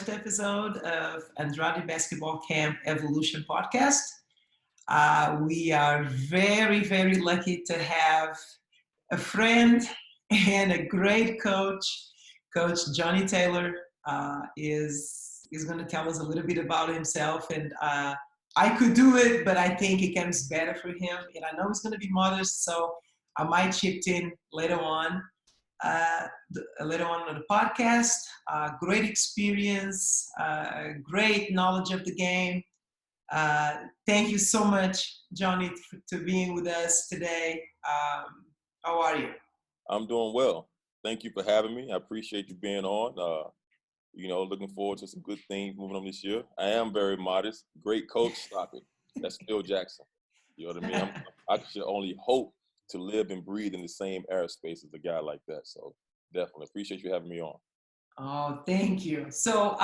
first episode of Andrade Basketball Camp Evolution podcast. We are very, very lucky to have a friend and a great coach. Coach Johnny Taylor is going to tell us a little bit about himself, and I could do it, but I think it comes better for him. And I know he's going to be modest, so I might chip in uh, later on the podcast. Great experience, great knowledge of the game. Thank you so much, Johnny, to being with us today. How are you? I'm doing well. Thank you for having me. I appreciate you being on. Looking forward to some good things moving on this year. I am very modest. Great coach, stop it. That's Phil Jackson. You know what I mean? I should only hope to live and breathe in the same airspace as a guy like that. So definitely appreciate you having me on. Oh, thank you. So,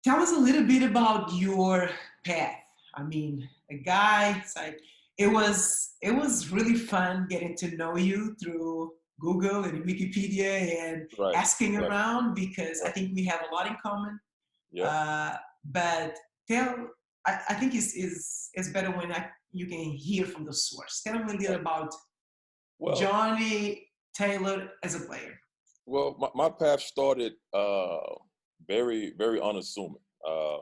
tell us a little bit about your path. I mean, a guy, it's like it was really fun getting to know you through Google and Wikipedia and Right. asking Right. around because I think we have a lot in common. Yeah. But I think it's better when you can hear from the source. Tell me a little about Well, Johnny Taylor as a player. well, my path started very, very unassuming. I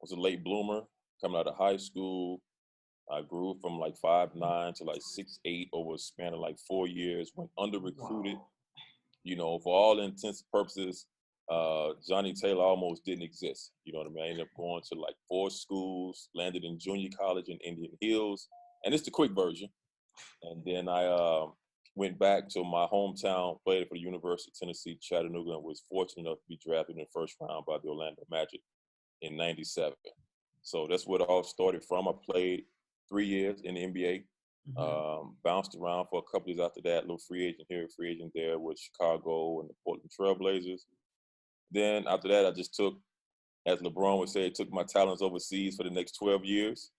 was a late bloomer coming out of high school. I grew from like 5'9" to like 6'8" over a span of like 4 years. Went under recruited. Wow. For all intents and purposes, Johnny Taylor almost didn't exist. You know what I mean? I ended up going to like 4 schools, landed in junior college in Indian Hills, and it's the quick version. And then I went back to my hometown, played for the University of Tennessee, Chattanooga, and was fortunate enough to be drafted in the first round by the Orlando Magic in '97. So that's where it all started from. I played 3 years in the NBA. Mhm. Bounced around for a couple years after that, little free agent here, free agent there with Chicago and the Portland Trailblazers. Then after that, I just took, as LeBron would say, took my talents overseas for the next 12 years.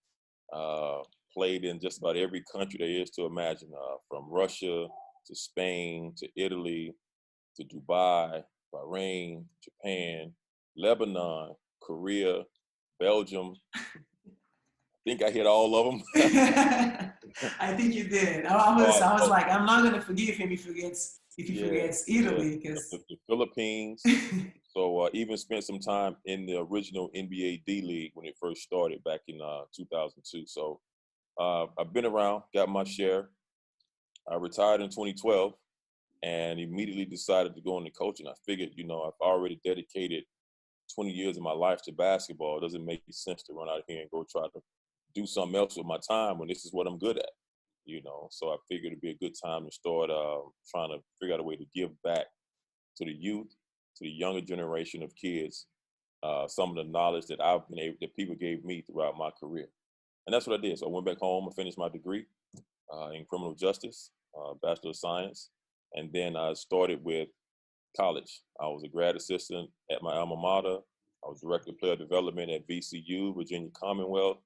Uh, Played in just about every country there is to imagine, from Russia to Spain to Italy to Dubai, Bahrain, Japan, Lebanon, Korea, Belgium. I think I hit all of them. I think you did. I was like, I'm not gonna forgive him if he forgets yeah, Italy because the Philippines. So even spent some time in the original NBA D League when it first started back in 2002. So I've been around, got my share. I retired in 2012 and immediately decided to go into coaching. I figured, I've already dedicated 20 years of my life to basketball. It doesn't make sense to run out here and go try to do something else with my time when this is what I'm good at. So I figured it'd be a good time to start trying to figure out a way to give back to the youth, to the younger generation of kids, some of the knowledge that that people gave me throughout my career. And that's what I did. So I went back home and finished my degree in criminal justice, Bachelor of Science. And then I started with college. I was a grad assistant at my alma mater. I was director of player development at VCU, Virginia Commonwealth.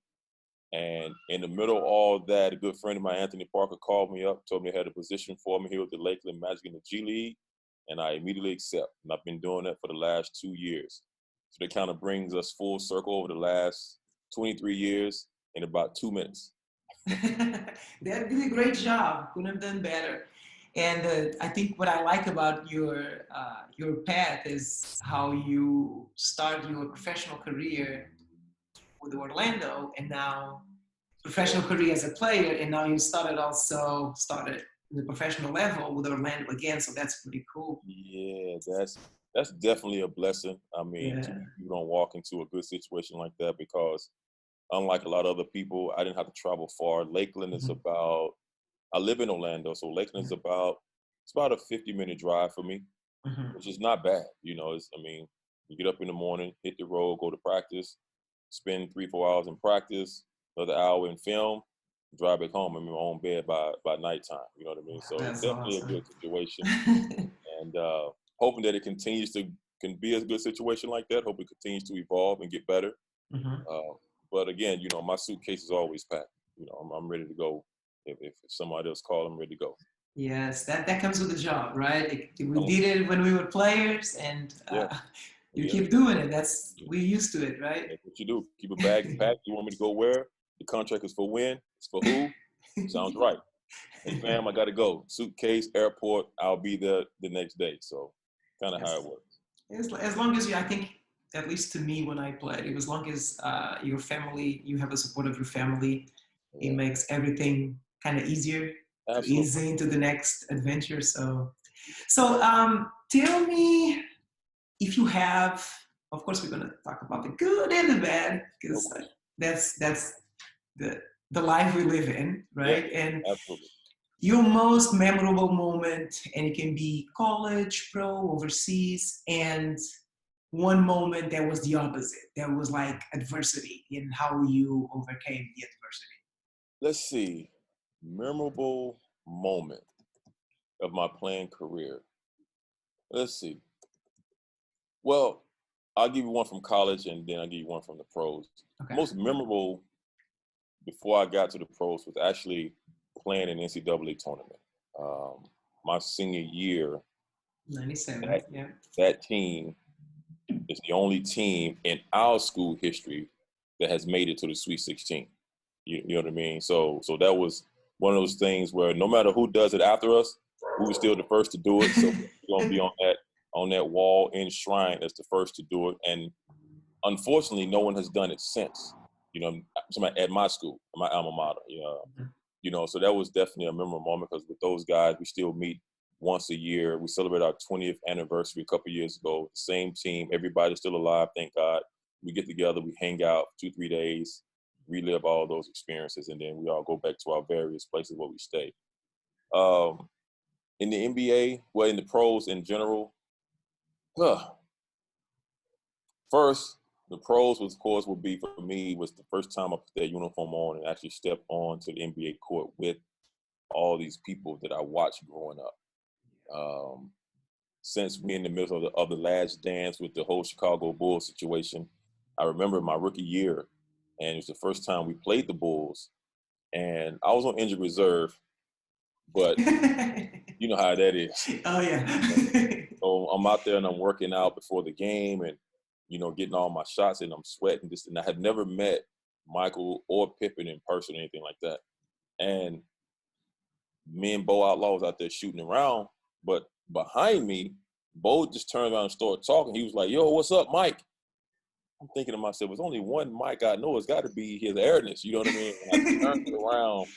And in the middle of all that, a good friend of mine, Anthony Parker, called me up, told me they had a position for me here with the Lakeland Magic in the G League. And I immediately accept. And I've been doing that for the last 2 years. So that kind of brings us full circle over the last 23 years in about 2 minutes. That did a great job. Couldn't have done better. And I think what I like about your path is how you start your professional career with Orlando, and now Yeah. professional career as a player, and now you started the professional level with Orlando again. So that's pretty cool. Yeah, that's definitely a blessing. I mean, too Yeah. many people don't walk into a good situation like that because unlike a lot of other people, I didn't have to travel far. Lakeland is Mhm. about, I live in Orlando, so Lakeland is it's about a 50-minute drive for me, Mhm. which is not bad. You get up in the morning, hit the road, go to practice, spend 3-4 hours in practice, another hour in film, drive back home. I'm in my own bed by nighttime. You know what I mean? So That's definitely a awesome. good situation, and hoping that it can be a good situation like that. Hope it continues to evolve and get better. Mhm. Uh, but again, my suitcase is always packed. I'm ready to go. If somebody else calls, I'm ready to go. Yes, that comes with the job, right? We Um, did it when we were players, and yeah, you yeah, keep doing it. We're used to it, right? that's what you do. Keep a bag packed. You want me to go where? The contract is for when? It's for who? Sounds right. Hey fam, I gotta go. Suitcase, airport. I'll be there the next day. So, kind of how it Yes. works. As long as you, I think, at least to me when I played, it was as long as your family, you have the support of your family, it Yeah, makes everything kind of easier to ease absolutely. into the next adventure. So tell me if you have, of course, we're going to talk about the good and the bad Of because course. that's the life we live in, Yeah, right? And absolutely. your most memorable moment, and it can be college, pro, overseas, and one moment that was the opposite, that was like adversity and how you overcame the adversity. Let's see. Memorable moment of my playing career. Let's see. Well, I'll give you one from college and then I'll give you one from the pros. Okay. Most memorable before I got to the pros was actually playing an NCAA tournament. Um, my senior year, 97, that, yeah. that team is the only team in our school history that has made it to the Sweet 16. You know what I mean? So that was one of those things where no matter who does it after us, we were still the first to do it. So we're gonna be on that wall enshrined as the first to do it. And unfortunately, no one has done it since. You know, somebody at my school, my alma mater. So that was definitely a memorable moment because with those guys, we still meet once a year. We celebrate our 20th anniversary a couple years ago. The same team, everybody's still alive, thank God. We get together, we hang out 2-3 days, relive all those experiences, and then we all go back to our various places where we stay. Um, in the NBA, well, in the pros in general, first, the pros, was, of course, would be for me was the first time I put that uniform on and actually stepped on to the NBA court with all these people that I watched growing up. Um, since we're in the middle of the last dance with the whole Chicago Bulls situation, I remember my rookie year, and it was the first time we played the Bulls, and I was on injured reserve, but you know how that is. Oh yeah. So I'm out there and I'm working out before the game, and getting all my shots and I'm sweating. And I had never met Michael or Pippen in person or anything like that. And me and Bo Outlaw was out there shooting around, but behind me, Bo just turned around and started talking. He was like, "Yo, what's up, Mike?" I'm thinking to myself, "There's only one Mike I know. It's got to be his airness." You know what I mean? And I turned around,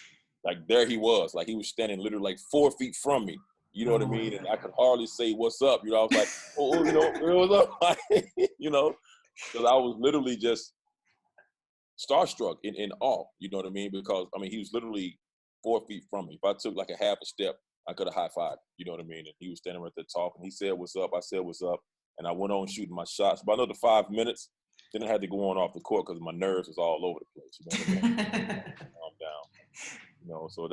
like there he was, like he was standing literally like 4 feet from me. You know what I Oh my mean? And I could hardly say what's up. I was like, "Oh, what's up?" Because I was literally just starstruck in awe. You know what I mean? Because he was literally 4 feet from me. If I took like a half a step, I could have high fived. You know what I mean? And he was standing right there talking. He said, "What's up?" I said, "What's up?" And I went on shooting my shots. But another 5 minutes, then I had to go on off the court because my nerves was all over the place. You know what I mean? Calm down. So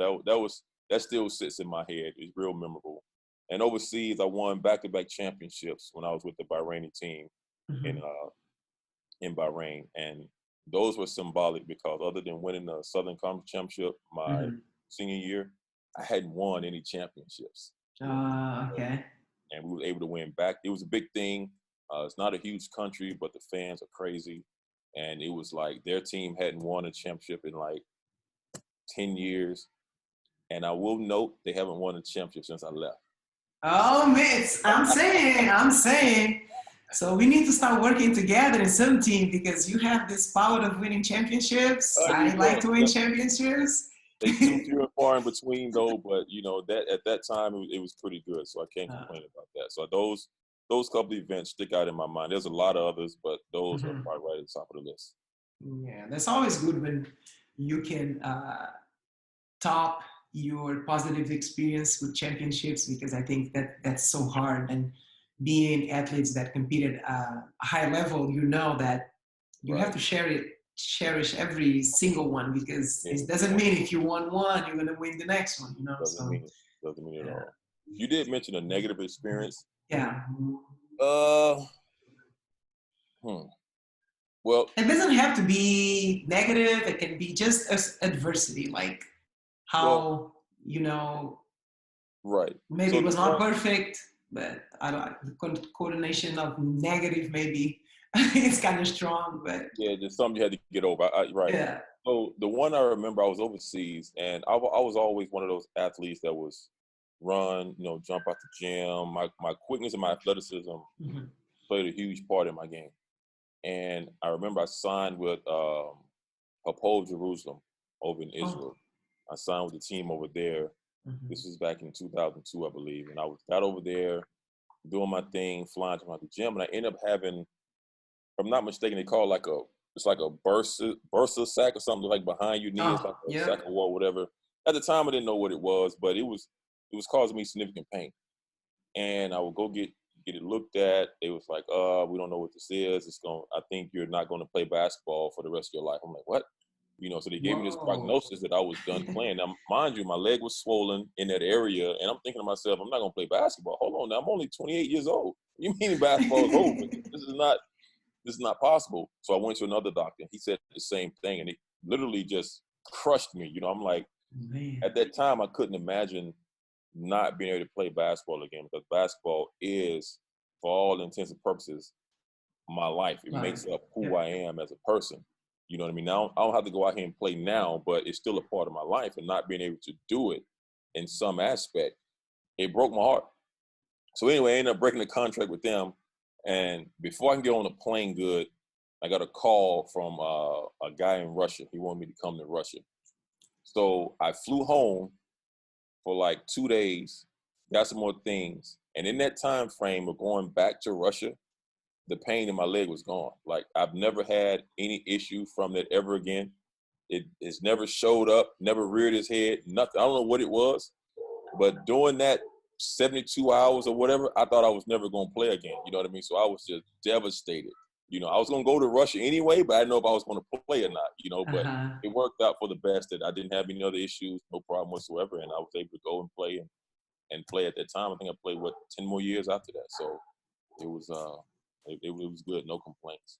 that still sits in my head. It's real memorable. And overseas, I won back-to-back championships when I was with the Bahraini team in Mhm. in Bahrain, and those were symbolic because other than winning the Southern Conference championship my Mhm. senior year, I hadn't won any championships. Okay. And we were able to win back. It was a big thing. It's not a huge country, but the fans are crazy, and it was like their team hadn't won a championship in like 10 years. And I will note they haven't won a championship since I left. Oh, Mitch, I'm saying. So we need to start working together in some team because you have this power of winning championships. You I like go. to win Yep. championships. They too few and far in between though, but that at that time it was pretty good, so I can't Uh, complain about that. So those couple events stick out in my mind. There's a lot of others, but those are mhm. probably right at the top of the list. Yeah, that's always good when you can top your positive experience with championships because I think that's so hard. And being athletes that compete at a high level, you know that you have Right. to cherish every single one because Yeah, it doesn't mean if you won one, you're gonna win the next one. doesn't So mean it. Doesn't mean it at yeah, all. You did mention a negative experience. yeah. Uh, hmm. Well, It doesn't have to be negative. It can be just as adversity, like well, how you know Right. Maybe So it the was not one, perfect, but I don't. The coordination of negative maybe it's kind of strong, but yeah, there's something you had to get over. Right. yeah. So the one I remember, I was overseas, and I was always one of those athletes that was run, jump out the gym. My quickness and my athleticism Mhm. played a huge part in my game. And I remember I signed with Hapoel Jerusalem over in Oh. Israel. I signed with the team over there. Mhm. This was back in 2002, I believe, and got over there doing my thing, flying to the gym, and I ended up having, if I'm not mistaken, they call it it's like a bursa sack or something like behind your knee. It's Oh, like a yeah. sack of war, whatever. At the time, I didn't know what it was, but it was causing me significant pain. And I would go get it looked at. They was like, we don't know what this is. I think you're not going to play basketball for the rest of your life. I'm like, what? So they gave me this Whoa. prognosis that I was done playing. Now, mind you, my leg was swollen in that area, and I'm thinking to myself, I'm not going to play basketball. Hold on, now I'm only 28 years old. You mean basketball is over? This is not possible. So I went to another doctor. He said the same thing, and it literally just crushed me. I'm like, Man. at that time, I couldn't imagine not being able to play basketball again, because basketball is, for all intents and purposes, my life. It Love makes it. up who Yep. I am as a person. You know what I mean? Now I don't have to go out here and play now, but it's still a part of my life, and not being able to do it in some aspect, it broke my heart. So anyway, I ended up breaking the contract with them, and before I can get on the plane good, I got a call from a guy in Russia. He wanted me to come to Russia. So I flew home for like 2 days, got some more things. And in that time frame of going back to Russia, the pain in my leg was gone. Like, I've never had any issue from that ever again. It's never showed up, never reared its head, nothing. I don't know what it was, but during that 72 hours or whatever, I thought I was never going to play again. You know what I mean? So I was just devastated. I was going to go to Russia anyway, but I didn't know if I was going to play or not, but Uh-huh. it worked out for the best that I didn't have any other issues, no problem whatsoever. And I was able to go and play and play at that time. I think I played 10 more years after that. So it was it was good, no complaints.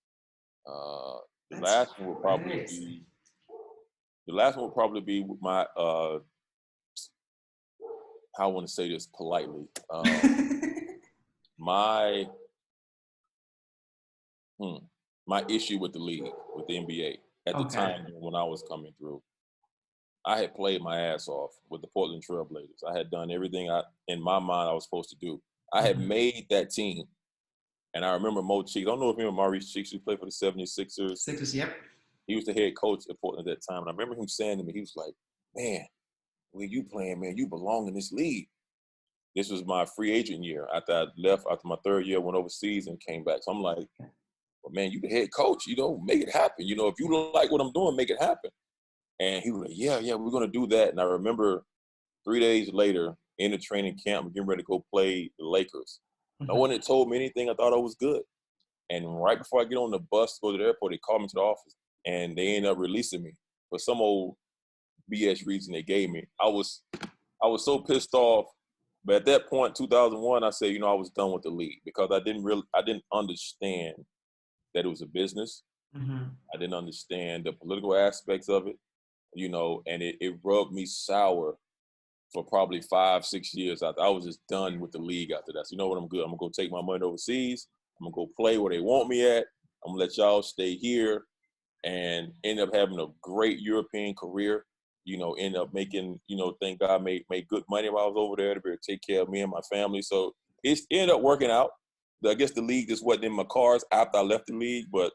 Uh, the That's last one would probably crazy. be with my how I want to say this politely. My my issue with the league, with the NBA at the Okay. time when I was coming through. I had played my ass off with the Portland Trail Blazers. I had done everything in my mind I was supposed to do. I had Mhm. made that team. And I remember Mo Cheeks. I don't know if you remember Maurice Cheeks, who played for the 76ers. Sixers, yep. He was the head coach at Portland at that time. And I remember him saying to me, he was like, man, where you playing, man, you belong in this league. This was my free agent year. After I left, after my third year, went overseas and came back. So I'm like, well, man, you the head coach, make it happen. If you don't like what I'm doing, make it happen. And he was like, yeah, we're going to do that. And I remember 3 days later in the training camp, getting ready to go play the Lakers. No Mhm. one had told me anything. I thought I was good. And right before I get on the bus to go to the airport, they called me to the office, and they ended up releasing me for some old BS reason they gave me. I was so pissed off. But at that point, 2001, I said, I was done with the league, because I didn't understand that it was a business. Mhm. I didn't understand the political aspects of it, and it rubbed me sour for probably 5-6 years. I was just done with the league after that. So you know what, I'm good. I'm gonna go take my money overseas. I'm gonna go play where they want me at. I'm gonna let y'all stay here, and end up having a great European career. End up making, thank God, made good money while I was over there to be able to take care of me and my family. So it ended up working out. I guess the league just wasn't in my cards after I left the league, but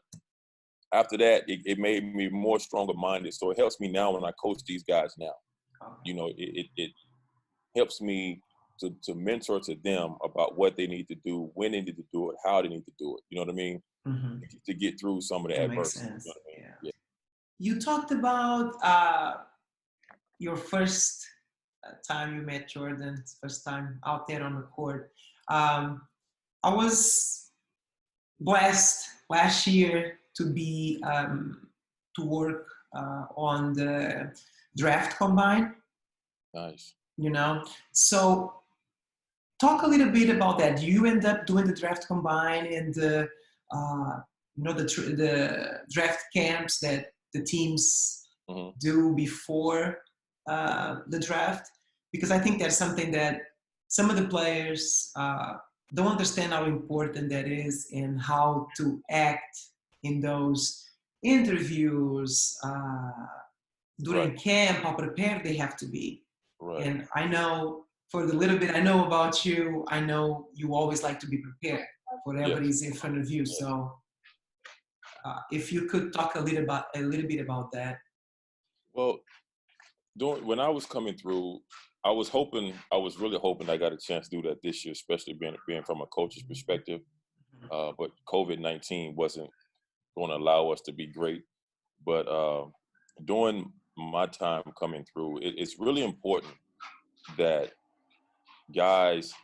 after that, it made me more stronger minded. So it helps me now when I coach these guys now. It helps me to mentor to them about what they need to do, when they need to do it, how they need to do it. You know what I mean? Mhm. To get through some of the That makes adversity. You know sense. what I mean? Yeah. Yeah. You talked about your first time you met Jordan, first time out there on the court. Um, I was blessed last year to work on the draft combine. Nice. So talk a little bit about that. Do you end up doing the draft combine and the draft camps that the teams Hmm. do before the draft? Because I think that's something that some of the players don't understand how important that is and how to act in those interviews Right. during camp, how prepared they have to be. Right. And I know for the little bit I know about you, I know you always like to be prepared for whatever Yes. is in front of you. Yes. So if you could talk a little bit about that. Well, when I was coming through, I was really hoping I got a chance to do that this year, especially being from a coach's perspective. But COVID-19 wasn't going to allow us to be great. But during my time coming through, it's really important that guys,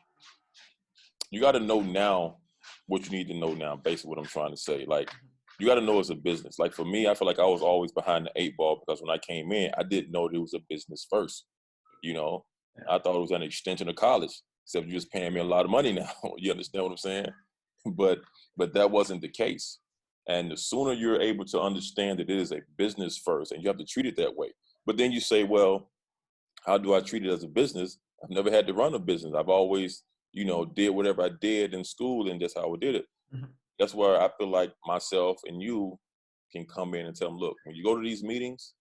you got to know now what you need to know now, basically what I'm trying to say. Like, you got to know it's a business. Like, for me, I feel like I was always behind the eight ball because when I came in, I didn't know that it was a business first. You know, I thought it was an extension of college, except you're just paying me a lot of money now. You understand what I'm saying? But that wasn't the case. And the sooner you're able to understand that it is a business first, and you have to treat it that way. But then you say, well, how do I treat it as a business? I've never had to run a business. I've always, did whatever I did in school, and that's how I did it. Mm-hmm. That's where I feel like myself and you can come in and tell them, look, when you go to these meetings,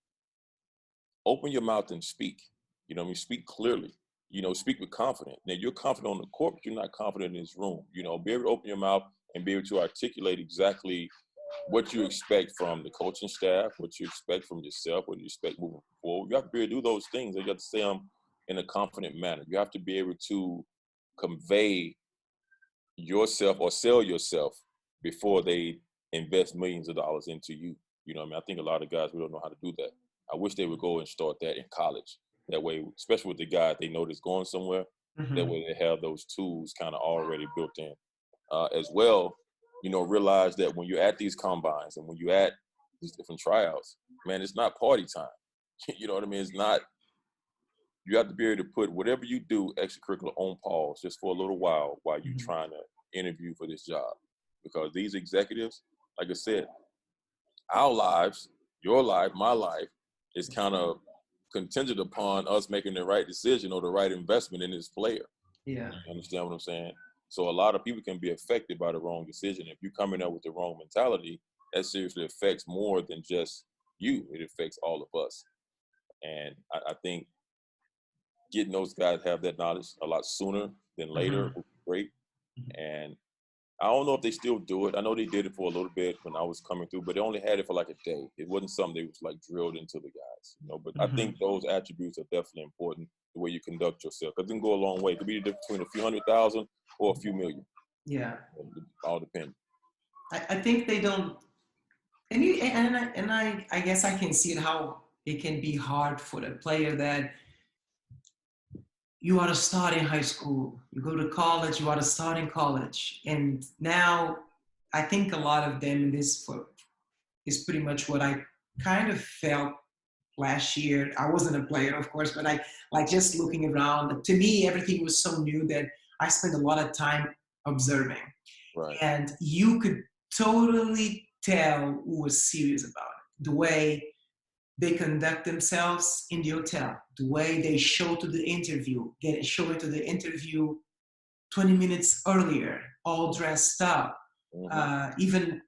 open your mouth and speak. Speak clearly. Speak with confidence. Now, you're confident on the court, but you're not confident in this room. Be able to open your mouth and be able to articulate exactly what you expect from the coaching staff, what you expect from yourself, what you expect moving forward. You have to be able to do those things. You have to say them in a confident manner. You have to be able to convey yourself or sell yourself before they invest millions of dollars into you. I think a lot of guys, we don't know how to do that. I wish they would go and start that in college. That way, especially with the guys they know that's going somewhere, Mm-hmm. that way they have those tools kind of already built in. As well, realize that when you're at these combines and when you're at these different tryouts, man, it's not party time. You know what I mean? It's not. You have to be able to put whatever you do extracurricular on pause just for a little while you're Mm-hmm. trying to interview for this job. Because these executives, like I said, our lives, your life, my life, is kind of contingent upon us making the right decision or the right investment in this player. Yeah. You understand what I'm saying? So a lot of people can be affected by the wrong decision. If you come in there with the wrong mentality, that seriously affects more than just you. It affects all of us. And I think getting those guys to have that knowledge a lot sooner than later Mm-hmm. would be great. And I don't know if they still do it. I know they did it for a little bit when I was coming through, but they only had it for like a day. It wasn't something they was like drilled into the guys, But I Mm-hmm. think those attributes are definitely important, the way you conduct yourself. Because it can go a long way. It could be the difference between a few 100,000 or a few million. Yeah. It all depends. I think they don't, I guess I can see it how it can be hard for the player that you are to start in high school, you go to college, you are to start in college. And now I think a lot of them is pretty much what I kind of felt last year. I wasn't a player, of course, but I like just looking around. To me, everything was so new that I spent a lot of time observing. Right. And you could totally tell who was serious about it. The way they conduct themselves in the hotel, the way they show to the interview, show into the interview 20 minutes earlier, all dressed up. Even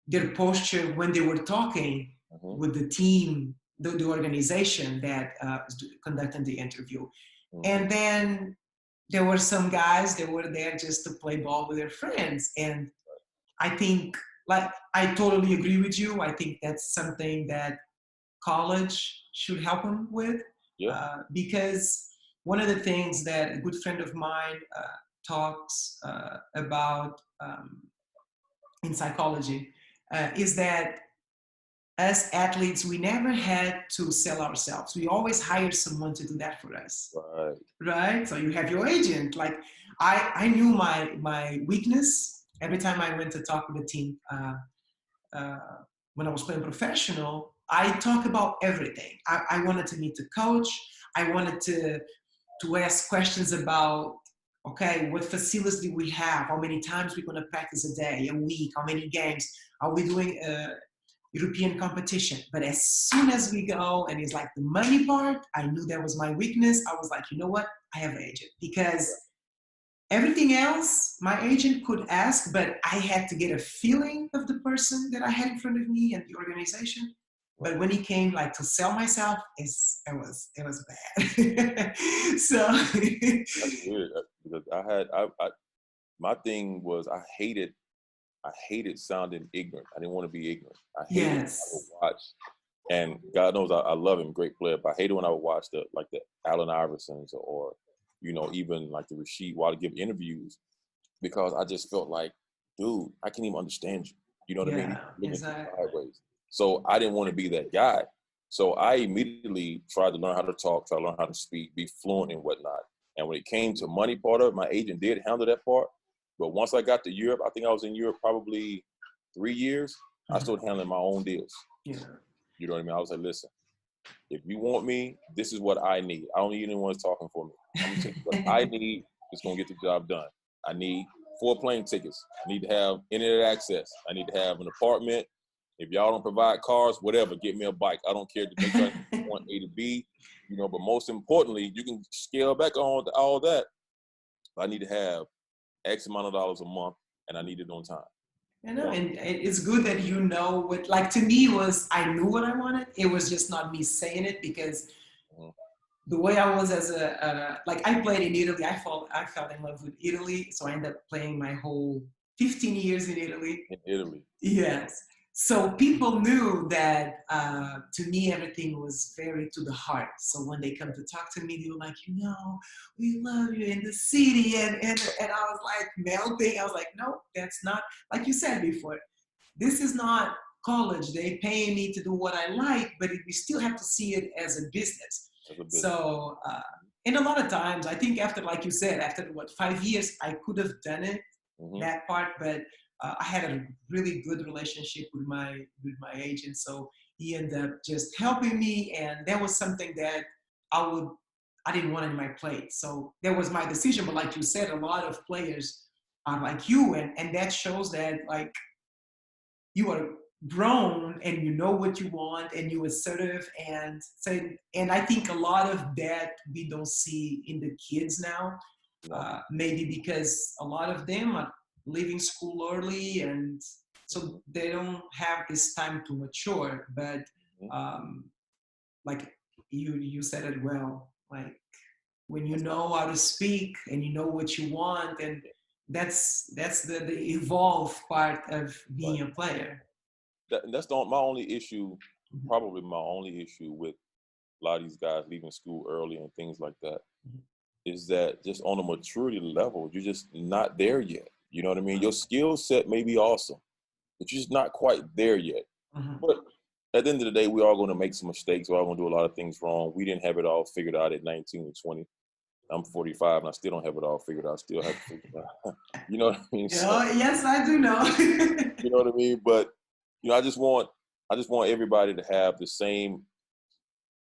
their posture when they were talking with the team, the organization that was conducting the interview. And then there were some guys that were there just to play ball with their friends. And I think, like, I totally agree with you. I think that's something that college should help them with. Yeah. Because one of the things that a good friend of mine talks about in psychology is that as athletes, we never had to sell ourselves. We always hired someone to do that for us. Right. Right? So you have your agent. Like I knew my weakness every time I went to talk with the team. When I was playing professional, I talk about everything. I wanted to meet the coach. I wanted to ask questions about, okay, what facilities do we have? How many times we're going to practice a day, a week? How many games? Are we doing European competition. But as soon as we go, and it's like the money part, I knew that was my weakness. I was like, you know what? I have an agent, because everything else my agent could ask, but I had to get a feeling of the person that I had in front of me and the organization. But when it came like to sell myself, it was bad. So That's weird because my thing was I hated sounding ignorant. I didn't want to be ignorant. I hated when I would yes, watch, and God knows I love him, great player, but I hated when I would watch the Allen Iversons or even like the Rasheed Wallace give interviews, because I just felt like, dude, I can't even understand you. You know what I mean? yeah, Looking exactly. sideways. So I didn't want to be that guy. So I immediately tried to learn how to talk, try to learn how to speak, be fluent and whatnot. And when it came to money part of it, my agent did handle that part. But once I got to Europe, I think I was in Europe probably 3 years, I Mhm. started handling my own deals. Yeah. You know what I mean? I was like, listen, if you want me, this is what I need. I don't need anyone talking for me. I'm gonna tell you what I need that's gonna get the job done. I need 4 plane tickets. I need to have internet access. I need to have an apartment. If y'all don't provide cars, whatever, get me a bike. I don't care to make sure I get from point A to B. But most importantly, you can scale back on all that. I need to have X amount of dollars a month, and I need it on time. I know, and it's good that you know what. Like to me, was I knew what I wanted. It was just not me saying it, because Mhm. the way I was as like I played in Italy. I fell in love with Italy, so I ended up playing my whole 15 years in Italy. In Italy. Yes. So people knew that to me everything was very to the heart. So when they come to talk to me, they were like, we love you in the city, and I was like melting. I was like, no, that's not, like you said before. This is not college. They pay me to do what I like, but we still have to see it as a business. As a business. So, and a lot of times, I think after, like you said, after 5 years, I could have done it, Mm-hmm. that part, but I had a really good relationship with my agent, so he ended up just helping me, and that was something that I would I didn't want on my plate. So that was my decision. But like you said, a lot of players are like you, and that shows that like you are grown and you know what you want and you assertive and say, and I think a lot of that we don't see in the kids now, No. maybe because a lot of them are leaving school early, and Mm-hmm. so they don't have this time to mature. But Mm-hmm. um, like you said it well, like when you That's know how to speak and you know what you want, and that's the evolve part of right. being a player. That's my only issue, probably my only issue with a lot of these guys leaving school early and things like that, is that just on a maturity level, you're just not there yet. You know what I mean? Your skill set may be awesome, but you're just not quite there yet. Mhm. But at the end of the day, we're all going to make some mistakes. We're all going to do a lot of things wrong. We didn't have it all figured out at 19 and 20. I'm 45 and I still don't have it all figured out. I still have to figure it out. You know what I mean? So, Oh, yes, I do know. you know what I mean? But, I just want everybody to have the same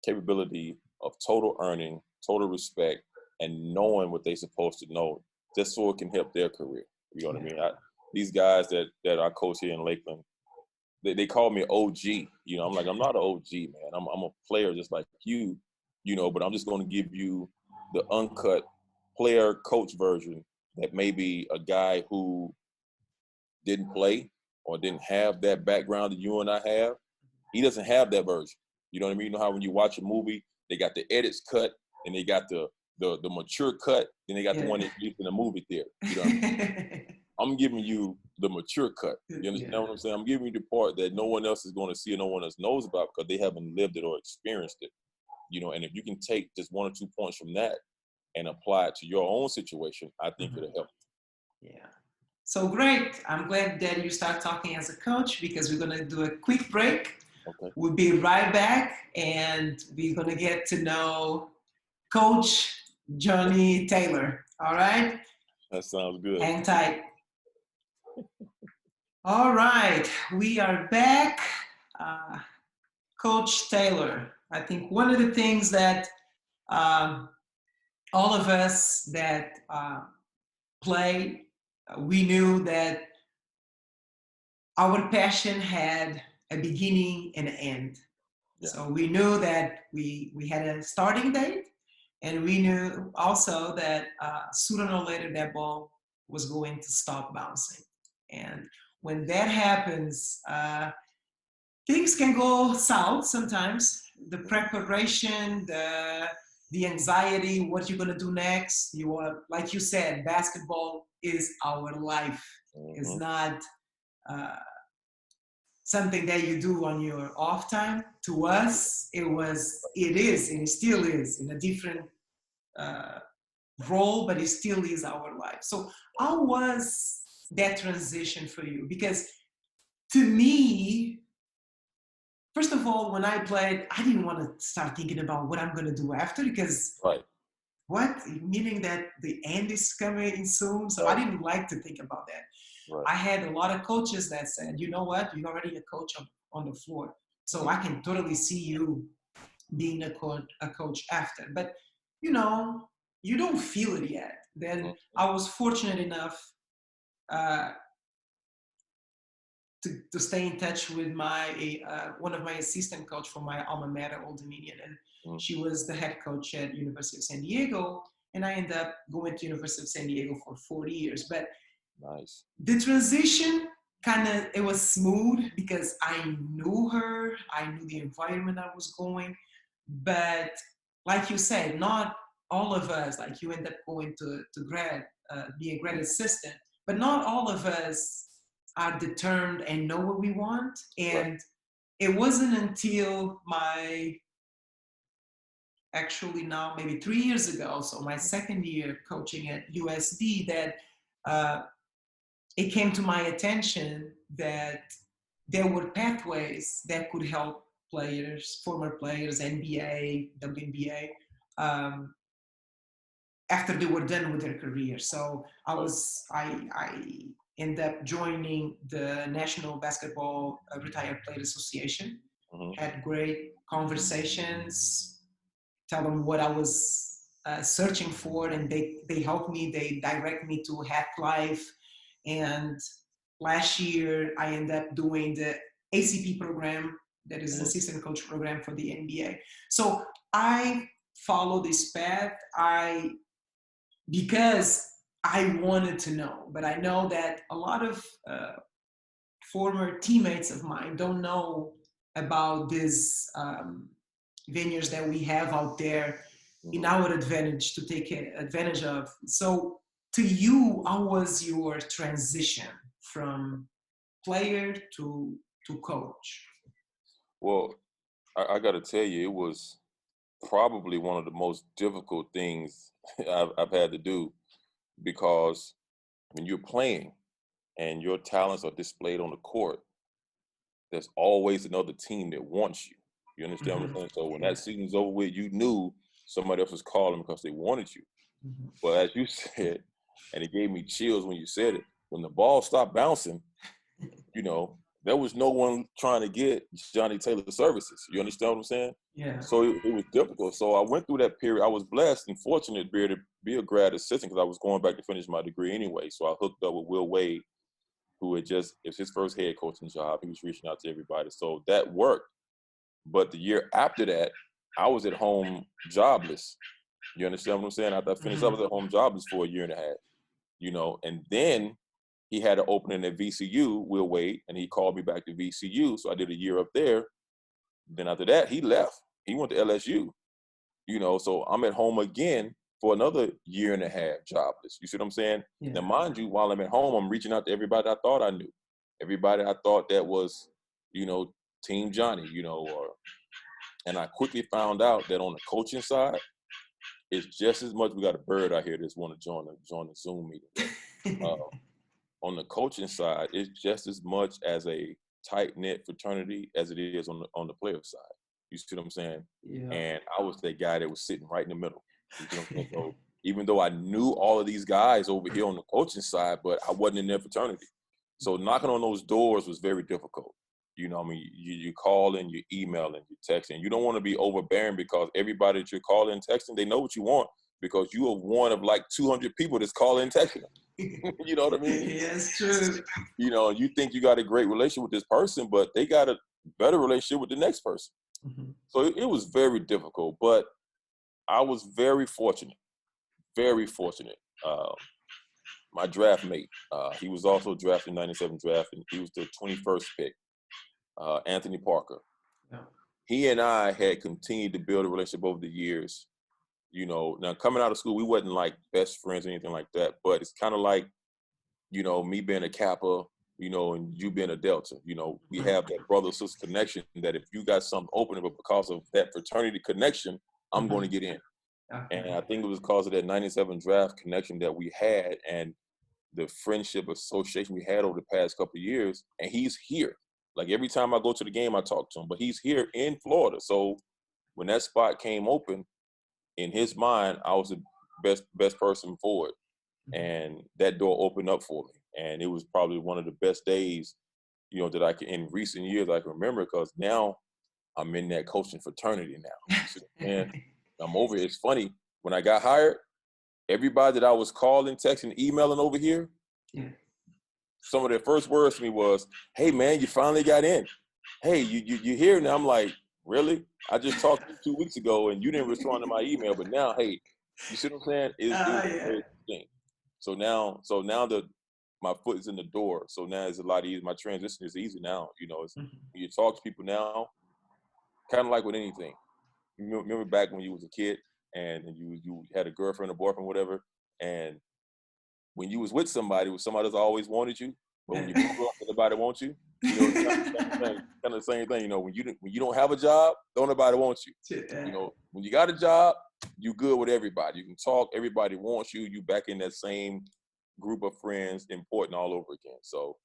capability of total earning, total respect, and knowing what they're supposed to know, just so it can help their career. You know what I mean? These guys that I coach here in Lakeland, they call me OG. I'm like, I'm not an OG, man. I'm a player just like you, but I'm just going to give you the uncut player coach version that maybe a guy who didn't play or didn't have that background that you and I have, he doesn't have that version. You know what I mean? You know how when you watch a movie, they got the edits cut and they got the mature cut, then they got the Yeah. one that's used in the movie theater. You know what I mean? I'm giving you the mature cut. You understand Yeah. what I'm saying? I'm giving you the part that no one else is going to see or no one else knows about because they haven't lived it or experienced it. And if you can take just 1 or 2 points from that and apply it to your own situation, I think Mhm. it'll help. Yeah. So great. I'm glad that you start talking as a coach, because we're going to do a quick break. Okay. We'll be right back, and we're going to get to know Coach Johnny Taylor. All right? That sounds good. Hang tight. All right. We are back. Uh, Coach Taylor, I think one of the things that um, all of us that play, we knew that our passion had a beginning and an end. Yeah. So we knew that we had a starting date, and we knew also that sooner or later that ball was going to stop bouncing. And when that happens, things can go south sometimes. The preparation, the anxiety, what you're gonna do next. You are, like you said, basketball is our life. It's not something that you do on your off time. To us, it is, and it still is in a different role, but it still is our life. So how was that transition for you? Because to me, first of all, when I played, I didn't want to start thinking about what I'm going to do after, because Right. what? Meaning that the end is coming soon. So I didn't like to think about that. Right. I had a lot of coaches that said, you know what, you're already a coach on the floor. So I can totally see you being a coach after. But, you don't feel it yet. Then I was fortunate enough uh, to stay in touch with one of my assistant coach from my alma mater, Old Dominion, and she was the head coach at University of San Diego, and I ended up going to University of San Diego for 4 years. But nice. The transition it was smooth because I knew her, I knew the environment I was going, but like you said, not all of us, like you end up going to grad, be a grad assistant, but not all of us are determined and know what we want. And it wasn't until actually now maybe 3 years ago, so my second year coaching at USD, that it came to my attention that there were pathways that could help players, former players, NBA, WNBA, after they were done with their career. So I ended up joining the National Basketball Retired Player Association, had great conversations, tell them what I was searching for, and they helped me, they direct me to Hack Life. And last year, I ended up doing the ACP program, that is an assistant coach program for the NBA. So I follow this path because I wanted to know, but I know that a lot of former teammates of mine don't know about these venues that we have out there in our advantage to take advantage of. So to you, how was your transition from player to coach? Well, I got to tell you, it was probably one of the most difficult things I've had to do, because when you're playing and your talents are displayed on the court, there's always another team that wants you. You understand what I'm saying? So when that season's over with, you knew somebody else was calling because they wanted you. But as you said, and it gave me chills when you said it, when the ball stopped bouncing, there was no one trying to get Johnny Taylor's services. You understand what I'm saying? Yeah. So it was difficult. So I went through that period. I was blessed and fortunate to be a grad assistant, because I was going back to finish my degree anyway. So I hooked up with Will Wade, who it was his first head coaching job. He was reaching out to everybody. So that worked. But the year after that, I was at home jobless. You understand what I'm saying? After I finished, I was at home jobless for a year and a half, and then he had an opening at VCU, Will Wade, and he called me back to VCU. So I did a year up there. Then after that, he left. He went to LSU, so I'm at home again for another year and a half jobless. You see what I'm saying? Yeah. Now, mind you, while I'm at home, I'm reaching out to everybody I thought I knew, everybody I thought that was, Team Johnny, and I quickly found out that on the coaching side, it's just as much. We got a bird out here that's want to join the Zoom meeting. On the coaching side, it's just as much as a tight-knit fraternity as it is on the player side. You see what I'm saying? Yeah. And I was that guy that was sitting right in the middle. You see what I'm saying? So even though I knew all of these guys over here on the coaching side, but I wasn't in their fraternity. So knocking on those doors was very difficult. You calling, you emailing, you texting. You don't want to be overbearing, because everybody that you're calling and texting, they know what you want, because you are one of like 200 people that's calling and texting them. You know what I mean? Yeah, it's true. You think you got a great relationship with this person, but they got better relationship with the next person. Mm-hmm. So it was very difficult, but I was very fortunate, very fortunate. My draft mate, he was also drafted in '97 draft, and he was the 21st pick, Anthony Parker. Yeah. He and I had continued to build a relationship over the years. You know, now coming out of school, we wasn't like best friends or anything like that, but it's kind of like, you know, me being a Kappa, you know, and you being a Delta. You know, we have that brother-sister connection that if you got something open, but because of that fraternity connection, I'm going to get in. And I think it was because of that '97 draft connection that we had and the friendship association we had over the past couple of years. And he's here. Like every time I go to the game, I talk to him, but he's here in Florida. So when that spot came open, in his mind, I was the best person for it. And that door opened up for me. And it was probably one of the best days, you know, that I can, in recent years, I can remember, because now I'm in that coaching fraternity now. And I'm over it. It's funny. When I got hired, everybody that I was calling, texting, emailing over here, some of their first words to me was, "Hey man, you finally got in. Hey, you here now?" I'm like, "Really? I just talked to you 2 weeks ago and you didn't respond to my email, but now, hey," you see what I'm saying? It was a very thing. So now that my foot is in the door, so now it's a lot easier. My transition is easy now. You know, it's, when you talk to people now, kind of like with anything. You remember back when you was a kid and you had a girlfriend or boyfriend, whatever, and when you was with somebody that's always wanted you, but when you broke up, nobody wants you. You know, it's kind of the same thing. You know, when you don't have a job, don't nobody want you. You know, when you got a job, you good with everybody. You can talk. Everybody wants you. You back in that same group of friends, important all over again. So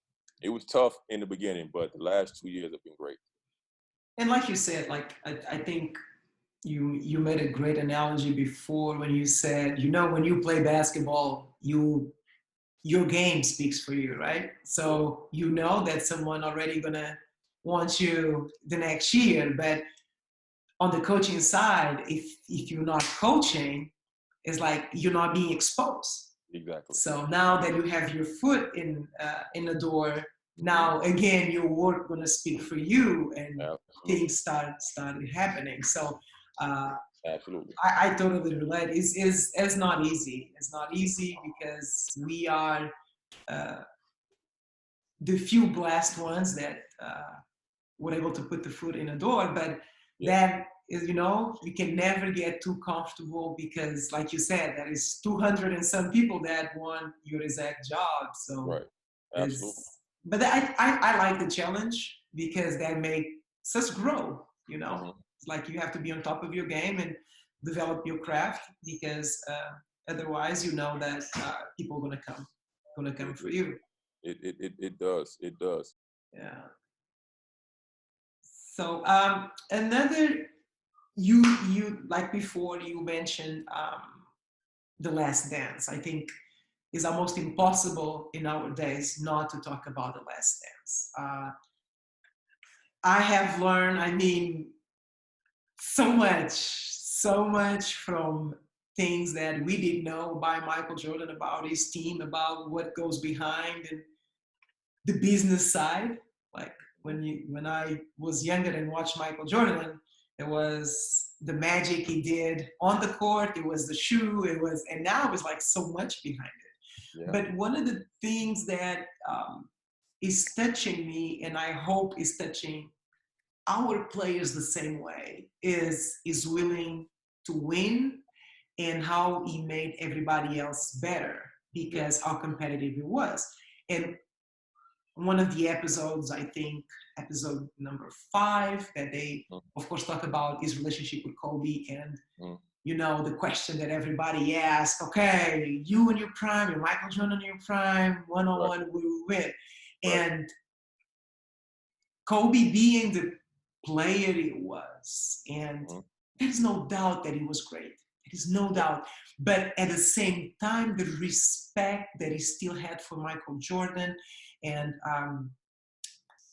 it was tough in the beginning, but the last 2 years have been great. And like you said, like I think you made a great analogy before when you said, you know, when you play basketball, your game speaks for you, right? So you know that someone already gonna want you the next year. But on the coaching side, if you're not coaching, it's like you're not being exposed. Exactly. So now that you have your foot in the door, now again your work gonna speak for you, and things started happening. So absolutely, I totally relate. It's not easy. It's not easy because we are the few blessed ones that were able to put the foot in the door. But that is, you know, you can never get too comfortable because, like you said, there is 200 and some people that want your exact job. So, absolutely. But I like the challenge because that makes us grow. You know, it's like you have to be on top of your game and develop your craft because otherwise, you know that people are gonna come for you. It does. It does. Yeah. So another, you like before you mentioned the Last Dance. I think it's almost impossible in our days not to talk about the Last Dance. I have learned, I mean, so much from things that we didn't know by Michael Jordan, about his team, about what goes behind and the business side. Like when I was younger and watched Michael Jordan, it was the magic he did on the court, it was the shoe, and now it's like so much behind it. Yeah. But one of the things that is touching me, and I hope is touching our players the same way, is willing to win and how he made everybody else better because how competitive it was. And one of the episodes, I think episode number 5, that they of course talk about his relationship with Kobe, and you know, the question that everybody asks, okay, you in your prime, you're Michael Jordan in your prime, one-on-one, we will win. And Kobe being the player he was, and there's no doubt that he was great. There's no doubt. But at the same time, the respect that he still had for Michael Jordan, and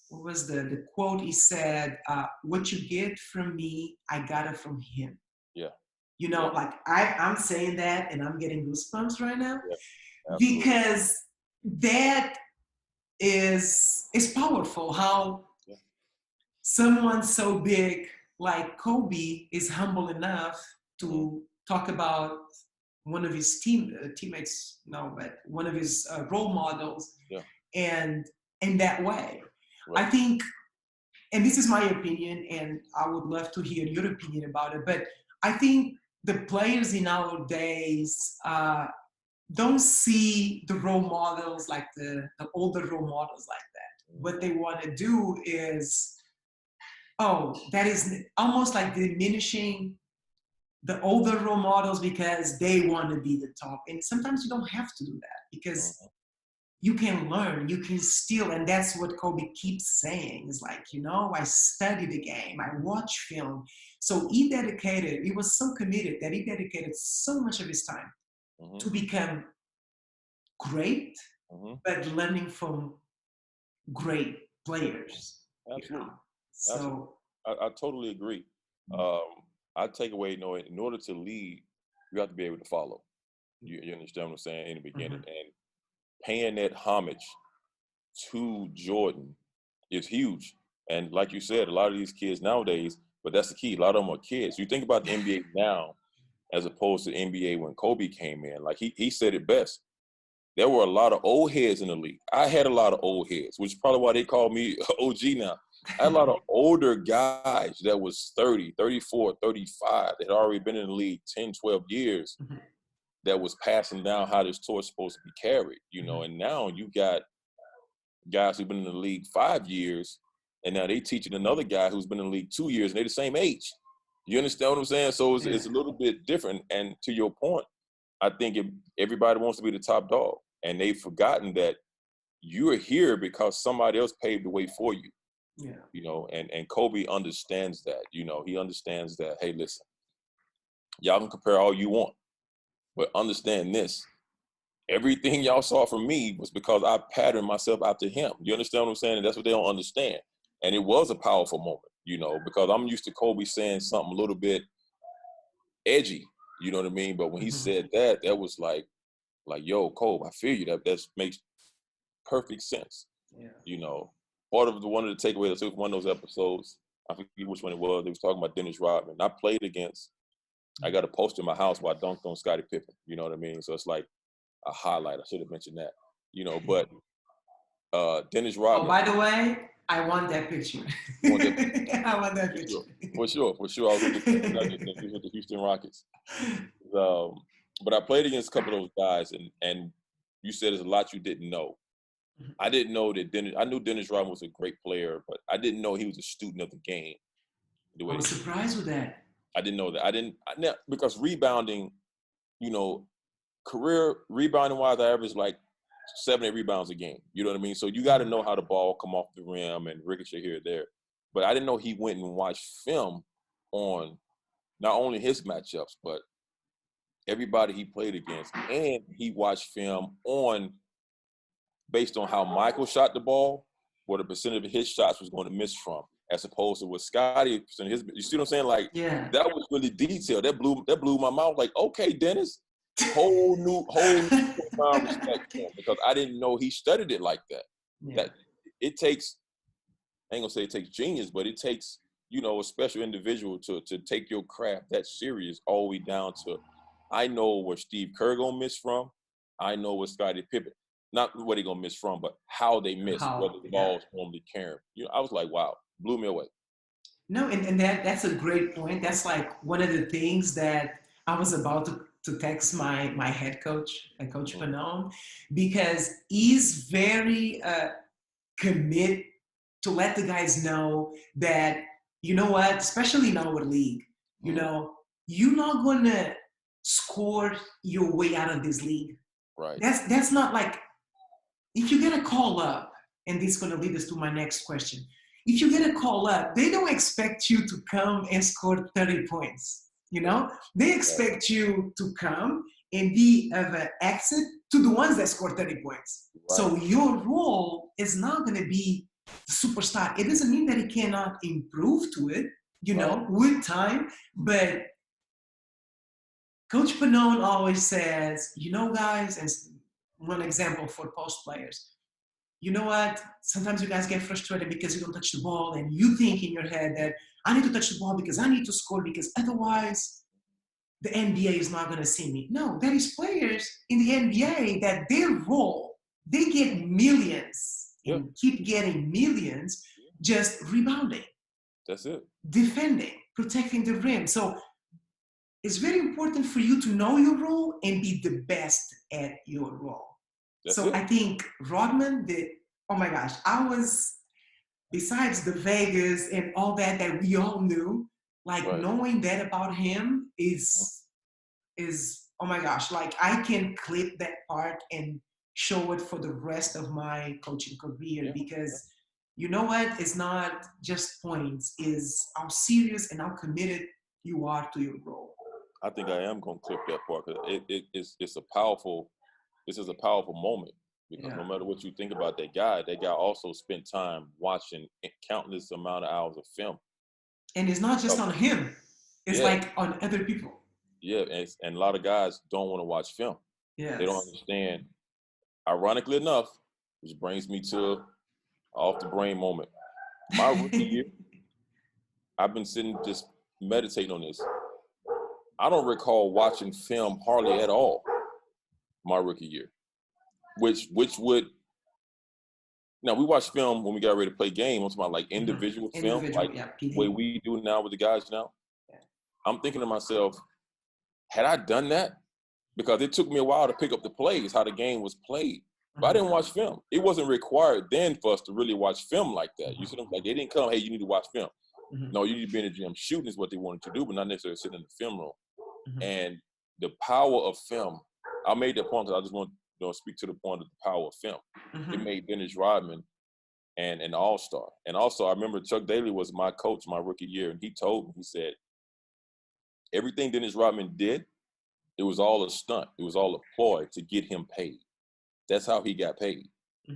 what was the quote he said, what you get from me, I got it from him. Yeah. You know, like I'm saying that and I'm getting goosebumps right now because that is powerful. How someone so big like Kobe is humble enough to talk about one of his teammates, no, but one of his role models, Yeah. and in that way, Right. I think, and this is my opinion, and I would love to hear your opinion about it, but I think the players in nowadays don't see the role models like the older role models like that. What they want to do is, oh, that is almost like diminishing the older role models because they want to be the top. And sometimes you don't have to do that because you can learn, you can steal. And that's what Kobe keeps saying is like, you know, I study the game, I watch film. So he was so committed that he dedicated so much of his time to become great, but learning from great players. Absolutely. You know? So I totally agree. I take away, you know, in order to lead, you have to be able to follow. You understand what I'm saying in the beginning, and paying that homage to Jordan is huge. And like you said, a lot of these kids nowadays, but that's the key. A lot of them are kids. You think about the NBA now, as opposed to the NBA when Kobe came in. Like he said it best. There were a lot of old heads in the league. I had a lot of old heads, which is probably why they call me OG now. I had a lot of older guys that was 30, 34, 35 that had already been in the league 10, 12 years that was passing down how this torch is supposed to be carried, you know. And now you got guys who've been in the league 5 years, and now they teaching another guy who's been in the league 2 years, and they're the same age. You understand what I'm saying? So it's a little bit different. And to your point, I think everybody wants to be the top dog, and they've forgotten that you're here because somebody else paved the way for you. yeah. You know, and Kobe understands that. You know, he understands that, hey, listen, y'all can compare all you want, but understand this. Everything y'all saw from me was because I patterned myself after him. You understand what I'm saying? And that's what they don't understand. And it was a powerful moment, you know, because I'm used to Kobe saying something a little bit edgy, you know what I mean? But when he said that, that was like, yo, Kobe, I feel you. That makes perfect sense. Yeah. You know, part of one of the takeaways, one of those episodes, I forget which one it was, they was talking about Dennis Rodman. I played against, I got a poster in my house where I dunked on Scottie Pippen, you know what I mean? So it's like a highlight. I should have mentioned that, you know, but Dennis Oh, Rodman. by the way, I want that picture. I want that picture. For sure. I was with the Nuggets and he was with the Houston Rockets. But I played against a couple of those guys, and you said there's a lot you didn't know. I didn't know that I knew Dennis Rodman was a great player, but I didn't know he was a student of the game. I was surprised with that. I didn't know that. Because rebounding, you know, career rebounding wise, I average like 7, 8 rebounds a game. You know what I mean? So you got to know how the ball come off the rim and ricochet here or there. But I didn't know he went and watched film on not only his matchups, but everybody he played against. And he watched film on based on how Michael shot the ball, what the percentage of his shots was going to miss from, as opposed to what Scottie percent his. You see what I'm saying? Like that was really detailed. That blew my mouth. Like, okay, Dennis, whole new respect for him, because I didn't know he studied it like that. That it takes. I ain't gonna say it takes genius, but it takes, you know, a special individual to take your craft that serious all the way down to. I know where Steve Kerr gonna miss from. I know what Scottie Pippen. Not what they gonna miss from, but how they miss, whether the ball's normally carrying. You know, I was like, wow, blew me away. No, and that's a great point. That's like one of the things that I was about to text my head coach, Coach Panone, because he's very commit to let the guys know that, you know what, especially in our league, you know, you're not gonna score your way out of this league. Right. That's not like, if you get a call up, and this is going to lead us to my next question. If you get a call up, they don't expect you to come and score 30 points. You know, they expect you to come and be of an exit to the ones that score 30 points. Right. So your role is not going to be the superstar. It doesn't mean that he cannot improve to it, you know, with time. But Coach Panone always says, you know, guys, and one example for post players, you know what? Sometimes you guys get frustrated because you don't touch the ball and you think in your head that I need to touch the ball because I need to score because otherwise the NBA is not going to see me. No, there is players in the NBA that their role, they get millions Yeah, and keep getting millions just rebounding, that's it. defending, protecting the rim. So it's very important for you to know your role and be the best at your role. That's So it. I think Rodman did, oh my gosh, I was, besides the Vegas and all that that we all knew, like Right. knowing that about him is oh my gosh, like I can clip that part and show it for the rest of my coaching career Yeah. Yeah. because you know what? It's not just points, is how serious and how committed you are to your role. I think I am gonna clip that part because it's a powerful. This is a powerful moment because Yeah. no matter what you think about that guy also spent time watching countless amount of hours of film. And it's not just on him, it's Yeah, like on other people. yeah, and a lot of guys don't want to watch film. They don't Yes. understand. Ironically enough, which brings me to off the brain moment. My rookie year, I've been sitting just meditating on this. I don't recall watching film hardly at all my rookie year, which would now we watch film when we got ready to play game. I'm talking about like individual film, Individual, like yeah, the way PD. we do now with the guys now. Yeah. I'm thinking to myself, had I done that? Because it took me a while to pick up the plays, how the game was played. But I didn't watch film. It wasn't required then for us to really watch film like that. You see them like they didn't come, hey, you need to watch film. No, you need to be in the gym shooting is what they wanted to do, but not necessarily sitting in the film room. And the power of film, I made that point because I just want to speak to the point of the power of film. It made Dennis Rodman and an all-star. And also, I remember Chuck Daly was my coach my rookie year, and he told me, he said, everything Dennis Rodman did, it was all a stunt. It was all a ploy to get him paid. That's how he got paid.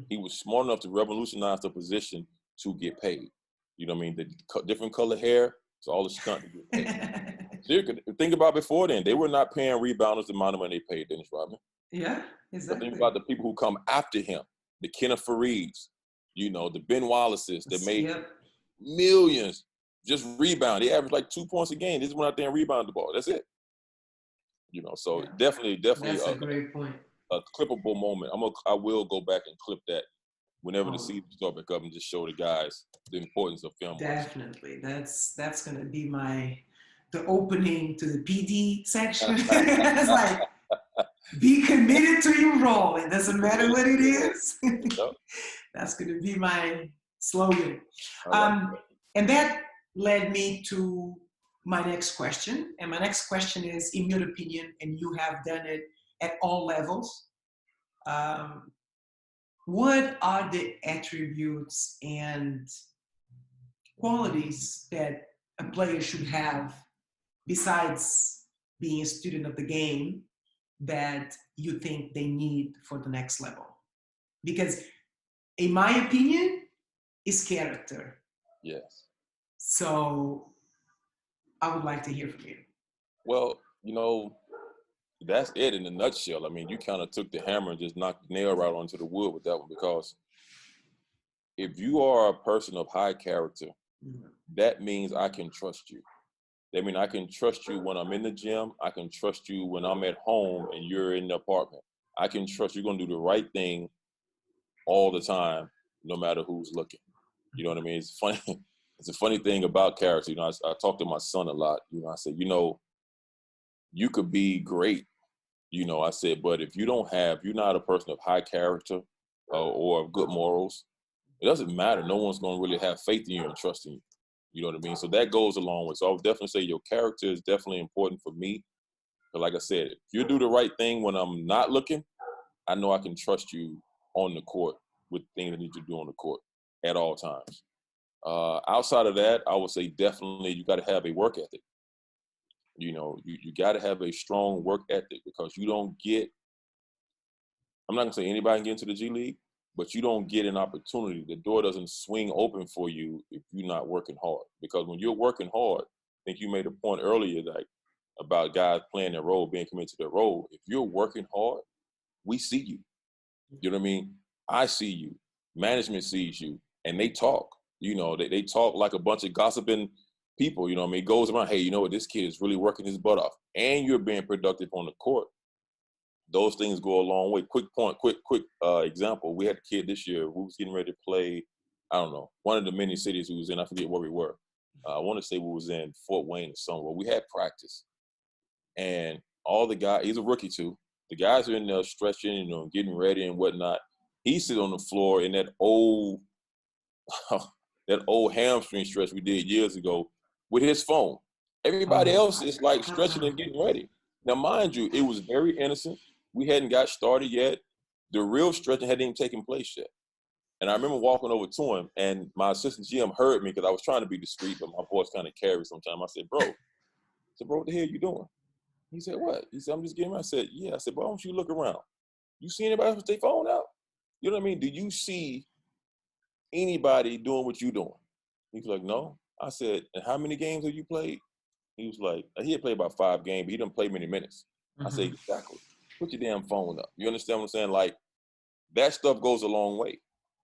He was smart enough to revolutionize the position to get paid. You know what I mean? The different color hair, it's all a stunt to get paid. So you could think about before then, they were not paying rebounders the amount of money they paid Dennis Rodman. Yeah, But think exactly. about the people who come after him, the Kenneth Farieds, the Ben Wallaces that made Yep. millions just rebound. They averaged like 2 points a game. They just went out there and rebounded the ball. That's it. So Yeah. definitely That's a great point. a clippable moment. I will go back and clip that whenever the Oh, season start back up and just show the guys the importance of film was. definitely. That's gonna be the opening to the PD section. It's like be committed to your role. It doesn't matter what it is. Yep, That's gonna be my slogan. I like And that led me to my next question. And my next question is, in your opinion, and you have done it at all levels, um, what are the attributes and qualities that a player should have besides being a student of the game that you think they need for the next level? Because in my opinion, it's character. yes. So I would like to hear from you. Well, that's it in a nutshell. I mean, you kind of took the hammer and just knocked the nail right onto the wood with that one because if you are a person of high character, that means I can trust you. That means I can trust you when I'm in the gym. I can trust you when I'm at home and you're in the apartment. I can trust you're going to do the right thing all the time, no matter who's looking. You know what I mean? It's funny. It's a funny thing about character. I talk to my son a lot. I said, you could be great. I said, but if you're not a person of high character or of good morals, it doesn't matter. No one's going to really have faith in you and trust in you. You know what I mean? So that goes along with. So I would definitely say your character is definitely important for me. But like I said, if you do the right thing when I'm not looking, I know I can trust you on the court with things I need you to do on the court at all times. Outside of that, I would say definitely you got to have a work ethic. You got to have a strong work ethic because you don't get, I'm not going to say anybody can get into the G League, but you don't get an opportunity. The door doesn't swing open for you if you're not working hard. Because when you're working hard, I think you made a point earlier about guys playing their role, being committed to their role. If you're working hard, we see you. You know what I mean? I see you. management sees you and they talk. They talk like a bunch of gossiping people. It goes around, hey, you know what, this kid is really working his butt off, and you're being productive on the court. Those things go a long way. Quick example. We had a kid this year who was getting ready to play, I don't know, one of the many cities we was in. I forget where we were. I want to say we was in Fort Wayne or somewhere. We had practice. And all the guys, he's a rookie too. The guys are in there stretching, getting ready and whatnot. He sit on the floor in that old hamstring stretch we did years ago with his phone. Everybody else is like stretching and getting ready. Now, mind you, it was very innocent. We hadn't got started yet. The real stretching hadn't even taken place yet. And I remember walking over to him, and my assistant GM heard me because I was trying to be discreet, but my voice kind of carried sometimes. I said, bro, what the hell you doing? He said, what? He said, I'm just getting around. I said, yeah. I said, why don't you look around? You see anybody else with their phone out? You know what I mean? Do you see anybody doing what you doing? He was like, no. I said, and how many games have you played? He was like, he had played about 5 games, but he didn't play many minutes. I said, exactly. Put your damn phone up. You understand what I'm saying? Like, that stuff goes a long way.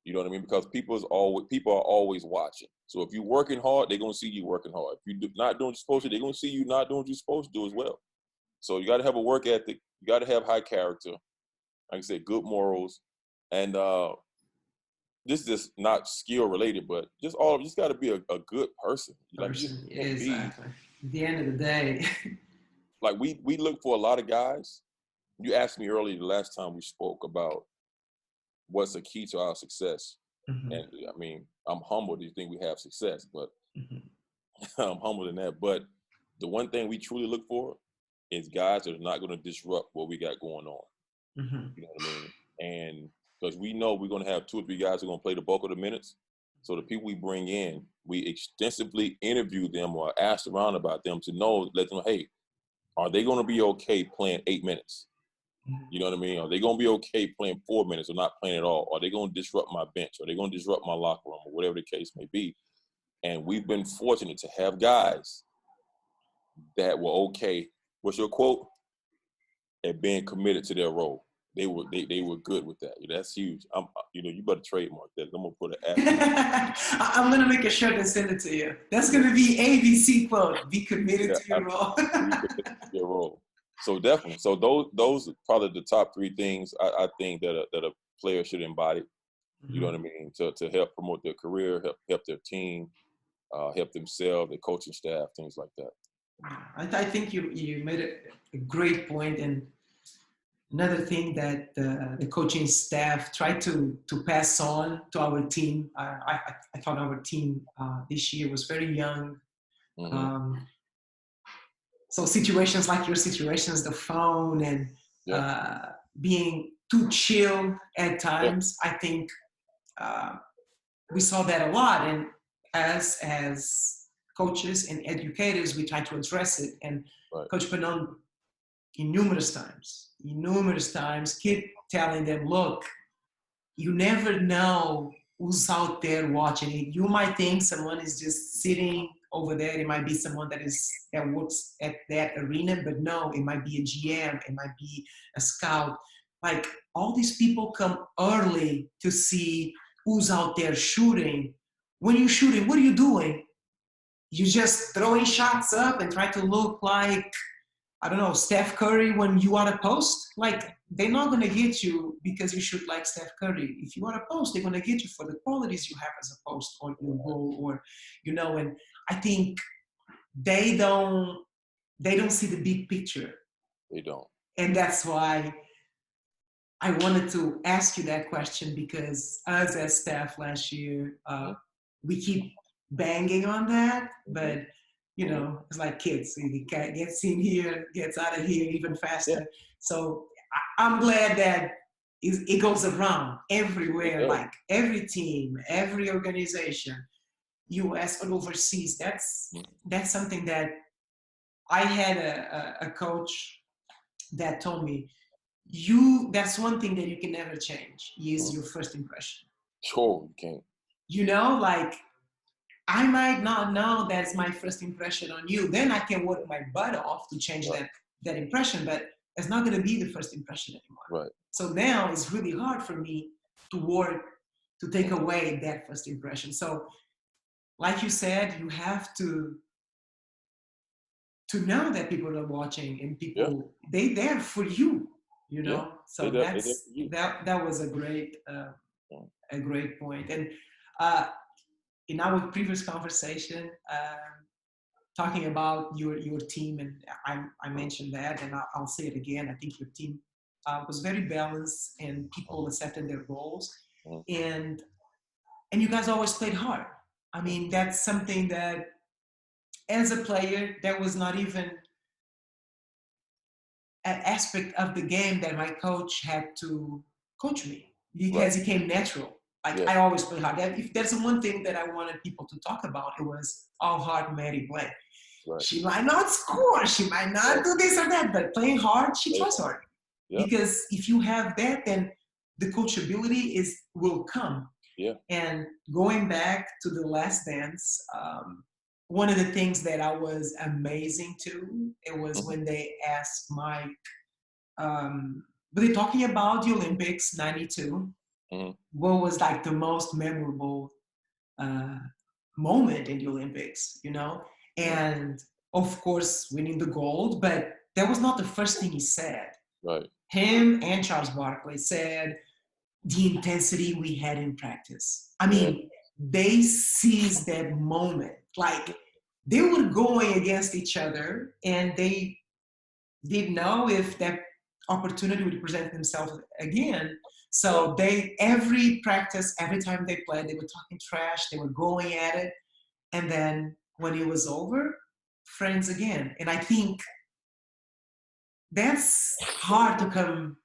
You know what I mean? Because people are always watching. So if you're working hard, they're going to see you working hard. If you're not doing what you're supposed to, they're going to see you not doing what you're supposed to do as well. So you got to have a work ethic. You got to have high character. Like I said, good morals. And this is just not skill related, but just got to be a good person. Exactly. At the end of the day. Like we look for a lot of guys. You asked me earlier the last time we spoke about what's the key to our success. And I mean, I'm humbled to think we have success, but I'm humbled in that. But the one thing we truly look for is guys that are not going to disrupt what we got going on. You know what I mean? And because we know we're going to have 2 or 3 guys who are going to play the bulk of the minutes. So the people we bring in, we extensively interview them or ask around about them to let them know, hey, are they going to be okay playing 8 minutes? You know what I mean? Are they going to be okay playing 4 minutes or not playing at all? Are they going to disrupt my bench? Are they going to disrupt my locker room or whatever the case may be? And we've been fortunate to have guys that were okay. What's your quote? At being committed to their role. They were good with that. That's huge. You better trademark that. I'm gonna put an F. I'm gonna make a shirt and send it to you. That's gonna be ABC quote. Be committed to your role. Be committed to your role. So definitely. So those are probably the top 3 things I think that a player should embody. You know what I mean? To help promote their career, help their team, help themselves, their coaching staff, things like that. I think you made a great point, and another thing that the coaching staff tried to pass on to our team. I thought our team this year was very young. So situations like your situations, the phone and being too chill at times, I think we saw that a lot. And as coaches and educators, we try to address it. And Coach Panon, numerous times, keep telling them, look, you never know who's out there watching it. You might think someone is just sitting over there. It might be someone that works at that arena, but no, it might be a GM, it might be a scout. Like, all these people come early to see who's out there shooting. When you're shooting, what are you doing? You're just throwing shots up and try to look like, I don't know, Steph Curry when you are a post. Like, they're not going to get you because you shoot like Steph Curry. If you are a post, they're going to get you for the qualities you have as a post or your goal, or, and I think they don't see the big picture. They don't. And that's why I wanted to ask you that question, because us as staff last year, we keep banging on that, but it's like kids. The cat gets in here, gets out of here even faster. Yeah. So I'm glad that it goes around everywhere, like every team, every organization, US or overseas. That's something that I had a coach that told me, that's one thing that you can never change is your first impression. Sure, you can't. Like, I might not know that's my first impression on you. Then I can work my butt off to change that impression, but it's not going to be the first impression anymore. Right. So now it's really hard for me to work to take away that first impression. So, like you said, you have to know that people are watching and Yeah, they there for you, you yeah. know. They So there, they there for you. that was Yeah. a great point. And uh, in our previous conversation, talking about your team, and I mentioned that, and I'll say it again. I think your team was very balanced, and people accepted their roles, Mhm. and you guys always played hard. I mean, that's something that, as a player, that was not even an aspect of the game that my coach had to coach me, Right. because it came natural. Like, Yeah. I always play hard. If there's one thing that I wanted people to talk about, it was how hard Maddie played. Right. She might not score, she might not Right. do this or that, but playing hard, she Play tries hard. hard. Yeah. Because if you have that, then the coachability will come. Yeah. And going back to the Last Dance, one of the things that I was amazing to, it was Mhm. when they asked Mike, were they talking about the Olympics '92? Mhm. What was like the most memorable uh, moment in the Olympics, you know? Right. And of course, winning the gold, but that was not the first thing he said. Right. Him and Charles Barkley said the intensity we had in practice. I Yeah. mean, they seized that moment. Like, they were going against each other, and they didn't know if that opportunity would present themselves again. Right. So they, every practice, every time they played, they were talking trash, they were going at it. And then when it was over, friends again. And I think that's hard to come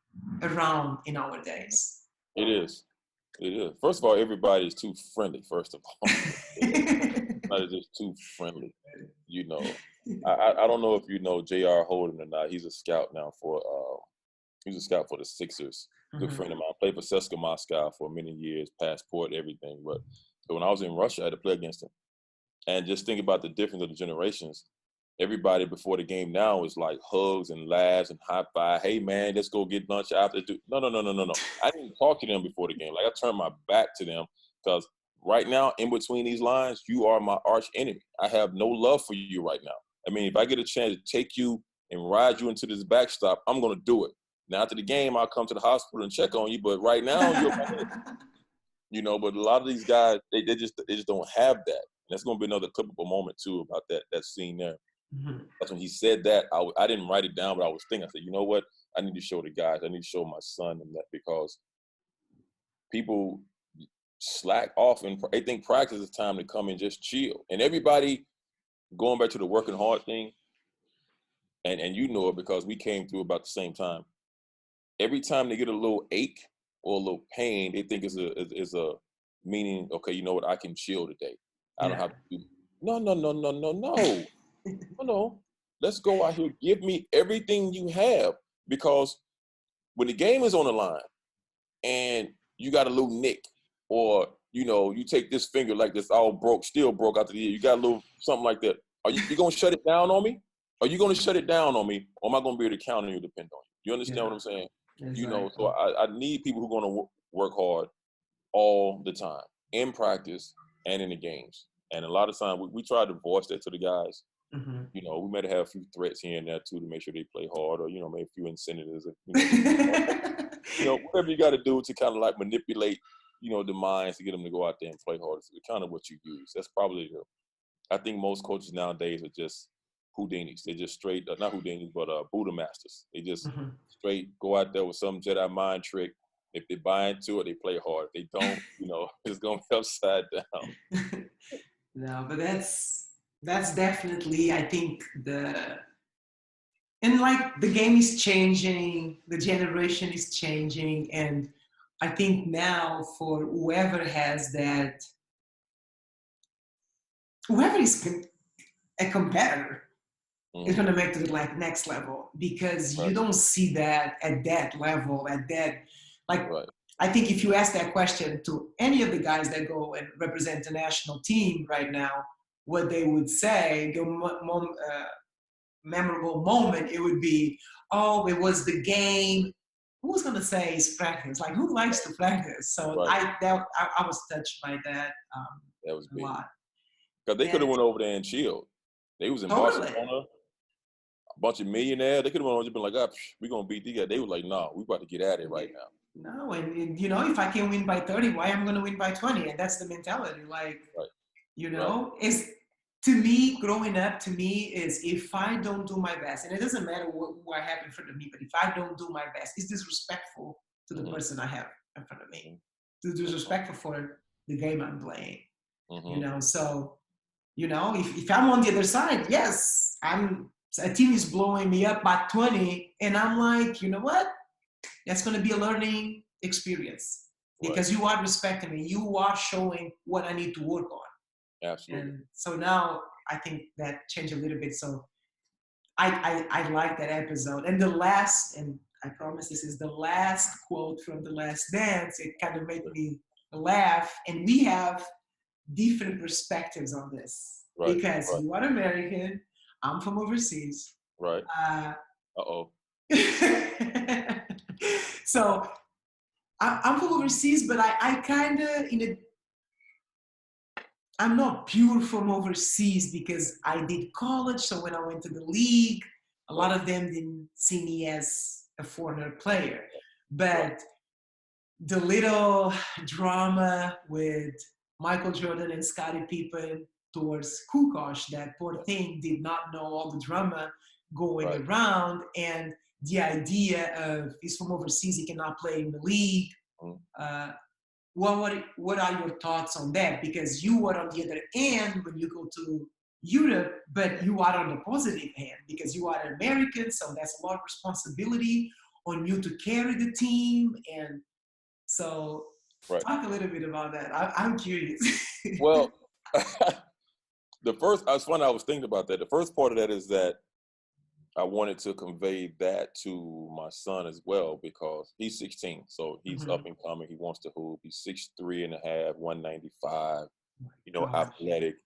around in our days. It is. It is. First of all, everybody is too friendly. First of all, everybody's just too friendly. You know, I don't know if you know J.R. Holden or not. He's a scout now for he was a scout for the Sixers. Good Mhm. friend of mine. Played for CSKA Moscow for many years, passport, everything. But when I was in Russia, I had to play against him. And just think about the difference of the generations. Everybody before the game now is like hugs and laughs and high five. Hey man, let's go get lunch after. No, no, no, no, no, no. I didn't talk to them before the game. Like, I turned my back to them because right now, in between these lines, you are my arch enemy. I have no love for you right now. I mean, if I get a chance to take you and ride you into this backstop, I'm gonna do it. Now after the game, I'll come to the hospital and check on you. But right now, you're my enemy. You know, but a lot of these guys, they just don't have that. And that's going to be another clippable moment too about that scene there. Mhm. That's when he said that. I didn't write it down, but I was thinking. I said, you know what? I need to show the guys. I need to show my son and that, because people slack off and they think practice is time to come and just chill. And everybody, going back to the working hard thing, and you know it because we came through about the same time. Every time they get a little ache or a little pain, they think is a meaning. Okay, you know what? I can chill today. I don't Yeah. have to do. No, no, no, no, no, no, no, no. Let's go out here. Give me everything you have, because when the game is on the line and you got a little nick, or you take this finger like this, all broke, still broke out the ear. You got a little something like that. Are you gonna shut it down on me? Are you gonna shut it down on me, or am I gonna be able to count on you, depend on you? You understand Yeah. what I'm saying? So Exactly. I need people who are gonna work hard all the time, in practice and in the games. And a lot of times we try to voice that to the guys. Mhm. We might have a few threats here and there too to make sure they play hard, or maybe a few incentives, to play hard. Whatever you got to do to kind of like manipulate, the minds to get them to go out there and play hard. It's kind of what you use. That's probably I think most coaches nowadays are just Houdinis. They're just straight, not Houdinis, but Buddha masters. They just Mhm. straight go out there with some Jedi mind trick. If they buy into it, they play hard. If they don't, it's going to be upside down. No, but that's definitely, I think, and like, the game is changing, the generation is changing, and I think now, for whoever is a competitor is Mm-hmm. going to make the like next level, because you Right, don't see that at that level, at that, like, right, I think if you ask that question to any of the guys that go and represent the national team right now, what they would say, the memorable moment, it would be, oh, it was the game who's gonna say it's practice? Like, who likes to practice? So Right. I was touched by that That was a big. lot. Because they could And have went over there and chilled. They was in totally. Barcelona, a bunch of millionaires. They could have went over and been like, we're going to beat these guys. They were like, no, we about to get at it right now. No, and you know, if I can win by 30, why am I going to win by 20? And that's the mentality. Like, Right. you Right. know, it's to me, growing up to me is if I don't do my best, and it doesn't matter what I have in front of me, but if I don't do my best, it's disrespectful to the person I have in front of me. It's disrespectful for the game I'm playing. You know, so, you know, if I'm on the other side, yes, a team is blowing me up by 20, and I'm like, you know what? That's going to be a learning experience because you are respecting me. You are showing what I need to work on. Absolutely. And so now I think that changed a little bit. So I like that episode. And the last, and I promise this is the last quote from The Last Dance. It kind of made me laugh. And we have different perspectives on this because you are American, I'm from overseas. Right. Uh-oh. So I'm from overseas, but I kind of I'm not pure from overseas because I did college. So when I went to the league, a lot of them didn't see me as a foreigner player. But the little drama with Michael Jordan and Scottie Pippen towards Kukoc, that poor thing did not know all the drama going around, and the idea of he's from overseas, he cannot play in the league. What are your thoughts on that? Because you are on the other end when you go to Europe, but you are on the positive hand because you are an American, so that's a lot of responsibility on you to carry the team. And so talk a little bit about that. I'm curious. Well, it's funny, I was thinking about that. The first part of that is that I wanted to convey that to my son as well because he's 16, so he's up and coming. He wants to hoop. He's 6'3.5", 195, athletic.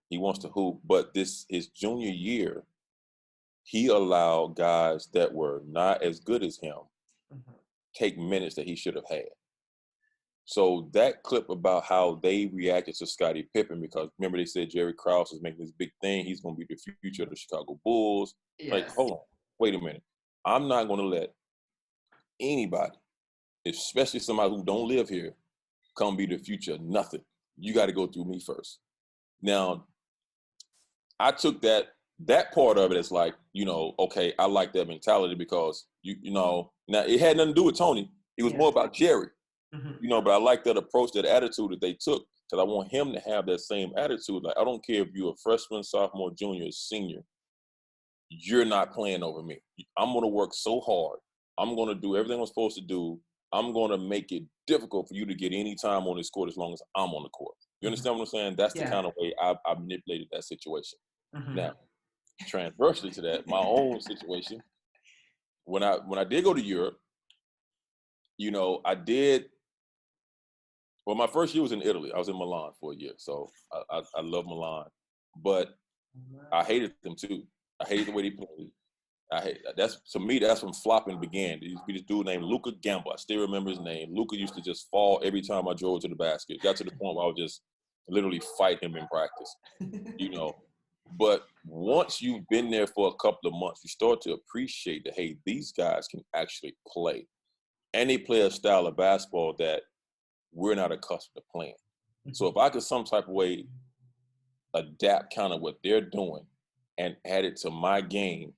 He wants to hoop, but his junior year, he allowed guys that were not as good as him take minutes that he should have had. So that clip about how they reacted to Scottie Pippen, because remember they said Jerry Krause is making this big thing. He's going to be the future of the Chicago Bulls. Yes. Like, hold on, wait a minute. I'm not going to let anybody, especially somebody who don't live here, come be the future of nothing. You got to go through me first. Now, I took that part of it as like, okay, I like that mentality because, now it had nothing to do with Tony. It was more about Jerry. But I like that approach, that attitude that they took, because I want him to have that same attitude. Like, I don't care if you're a freshman, sophomore, junior, senior, you're not playing over me. I'm going to work so hard. I'm going to do everything I'm supposed to do. I'm going to make it difficult for you to get any time on this court as long as I'm on the court. You understand what I'm saying? That's the kind of way I manipulated that situation. Now, transversely to that, my own situation, when I did go to Europe, I did. Well, my first year was in Italy. I was in Milan for a year, so I love Milan, but I hated them too. I hated the way they played. To me, that's when flopping began. There used to be this dude named Luca Gamba. I still remember his name. Luca used to just fall every time I drove to the basket. It got to the point where I would just literally fight him in practice, But once you've been there for a couple of months, you start to appreciate that, hey, these guys can actually play. And they play a style of basketball that we're not accustomed to playing. So if I could some type of way adapt kind of what they're doing and add it to my game,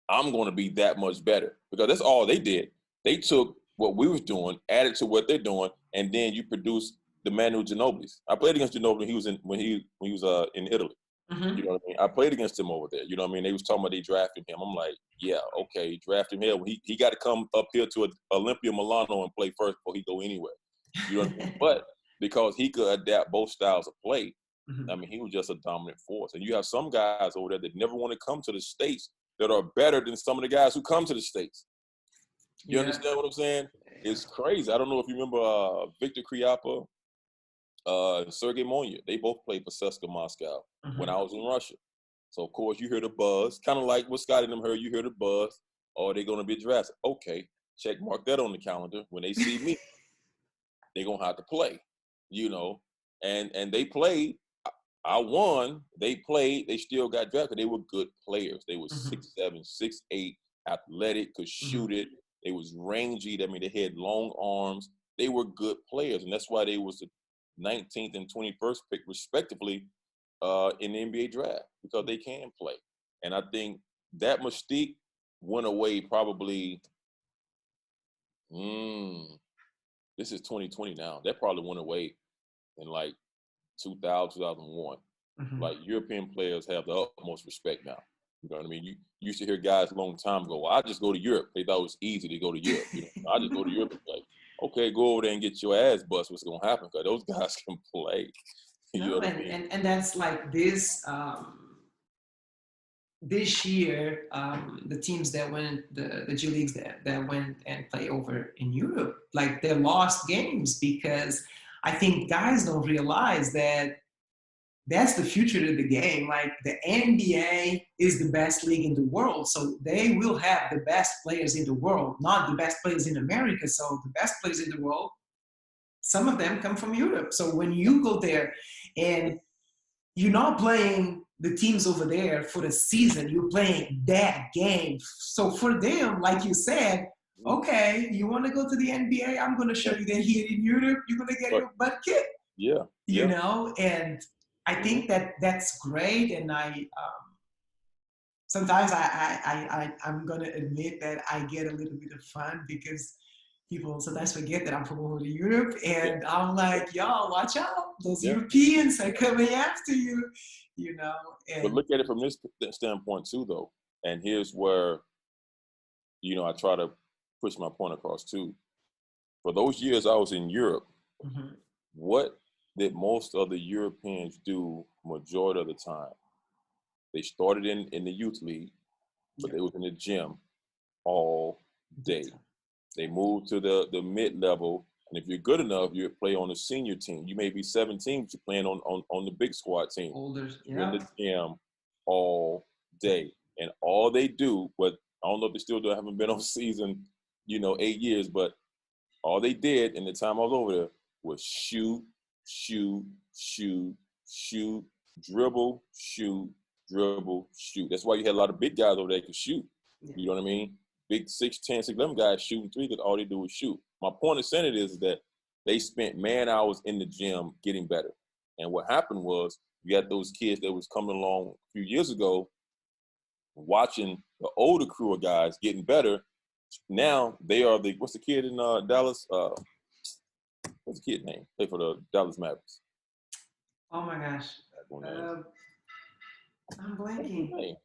I'm going to be that much better, because that's all they did. They took what we was doing, added to what they're doing, and then you produce the Manu Ginobili's. I played against Ginobili when he was in Italy. You know what I mean? I played against him over there. You know what I mean? They was talking about they drafted him. I'm like, yeah, okay, draft him here. He got to come up here to Olympia Milano and play first before he go anywhere. You know what I mean? But because he could adapt both styles of play, I mean, he was just a dominant force. And you have some guys over there that never want to come to the States that are better than some of the guys who come to the States. You understand what I'm saying? It's crazy. I don't know if you remember Victor Kriapa, Sergey Monya. They both played for CSKA Moscow when I was in Russia. So, of course, you hear the buzz. Kind of like what Scotty and them heard. You hear the buzz. Oh, they're going to be drafted. Okay. check mark that on the calendar. When they see me, they're gonna have to play, you know. And they played. I won. They played. They still got drafted. They were good players. They were 6'7", 6'8", athletic, could shoot it. They was rangy. I mean, they had long arms. They were good players, and that's why they was the 19th and 21st pick, respectively, in the NBA draft, because they can play. And I think that mystique went away probably. This is 2020 now. That probably went away in like 2000, 2001. Like European players have the utmost respect now. You know what I mean? You used to hear guys a long time ago, well, I just go to Europe. They thought it was easy to go to Europe. You know, I just go to Europe and play. Okay, go over there and get your ass bust. What's going to happen? Because those guys can play. You know what I mean? And that's like this. This year, the teams that went, the G Leagues that went and play over in Europe, like they lost games because I think guys don't realize that that's the future of the game. Like the NBA is the best league in the world. So they will have the best players in the world, not the best players in America. So the best players in the world, some of them come from Europe. So when you go there and you're not playing the teams over there for the season, you're playing that game. So for them, like you said, okay, you want to go to the NBA? I'm going to show you that here in Europe, you're going to get your butt kicked. Yeah. You know, and I think that that's great. And I sometimes I'm going to admit that I get a little bit of fun because people sometimes forget that I'm from over to Europe, and I'm like, y'all, watch out. Those Europeans are coming after you, you know. And but look at it from this standpoint too, though. And here's where, you know, I try to push my point across too. For those years I was in Europe, what did most of the Europeans do majority of the time? They started in the youth league, but they was in the gym all day. They moved to the mid-level, and if you're good enough, you play on the senior team. You may be 17, but you're playing on the big squad team. You're in the gym all day. And all they do, but I don't know if they still do, I haven't been on season, 8 years, but all they did in the time I was over there was shoot, dribble, shoot, dribble, shoot. That's why you had a lot of big guys over there that could shoot. You know what I mean? Big 6'10", 6'11" guys shooting three because all they do is shoot. My point of saying it is that they spent man hours in the gym getting better. And what happened was you had those kids that was coming along a few years ago watching the older crew of guys getting better. Now they are what's the kid in Dallas? What's the kid name? Play for the Dallas Mavericks. Oh my gosh. I'm blanking.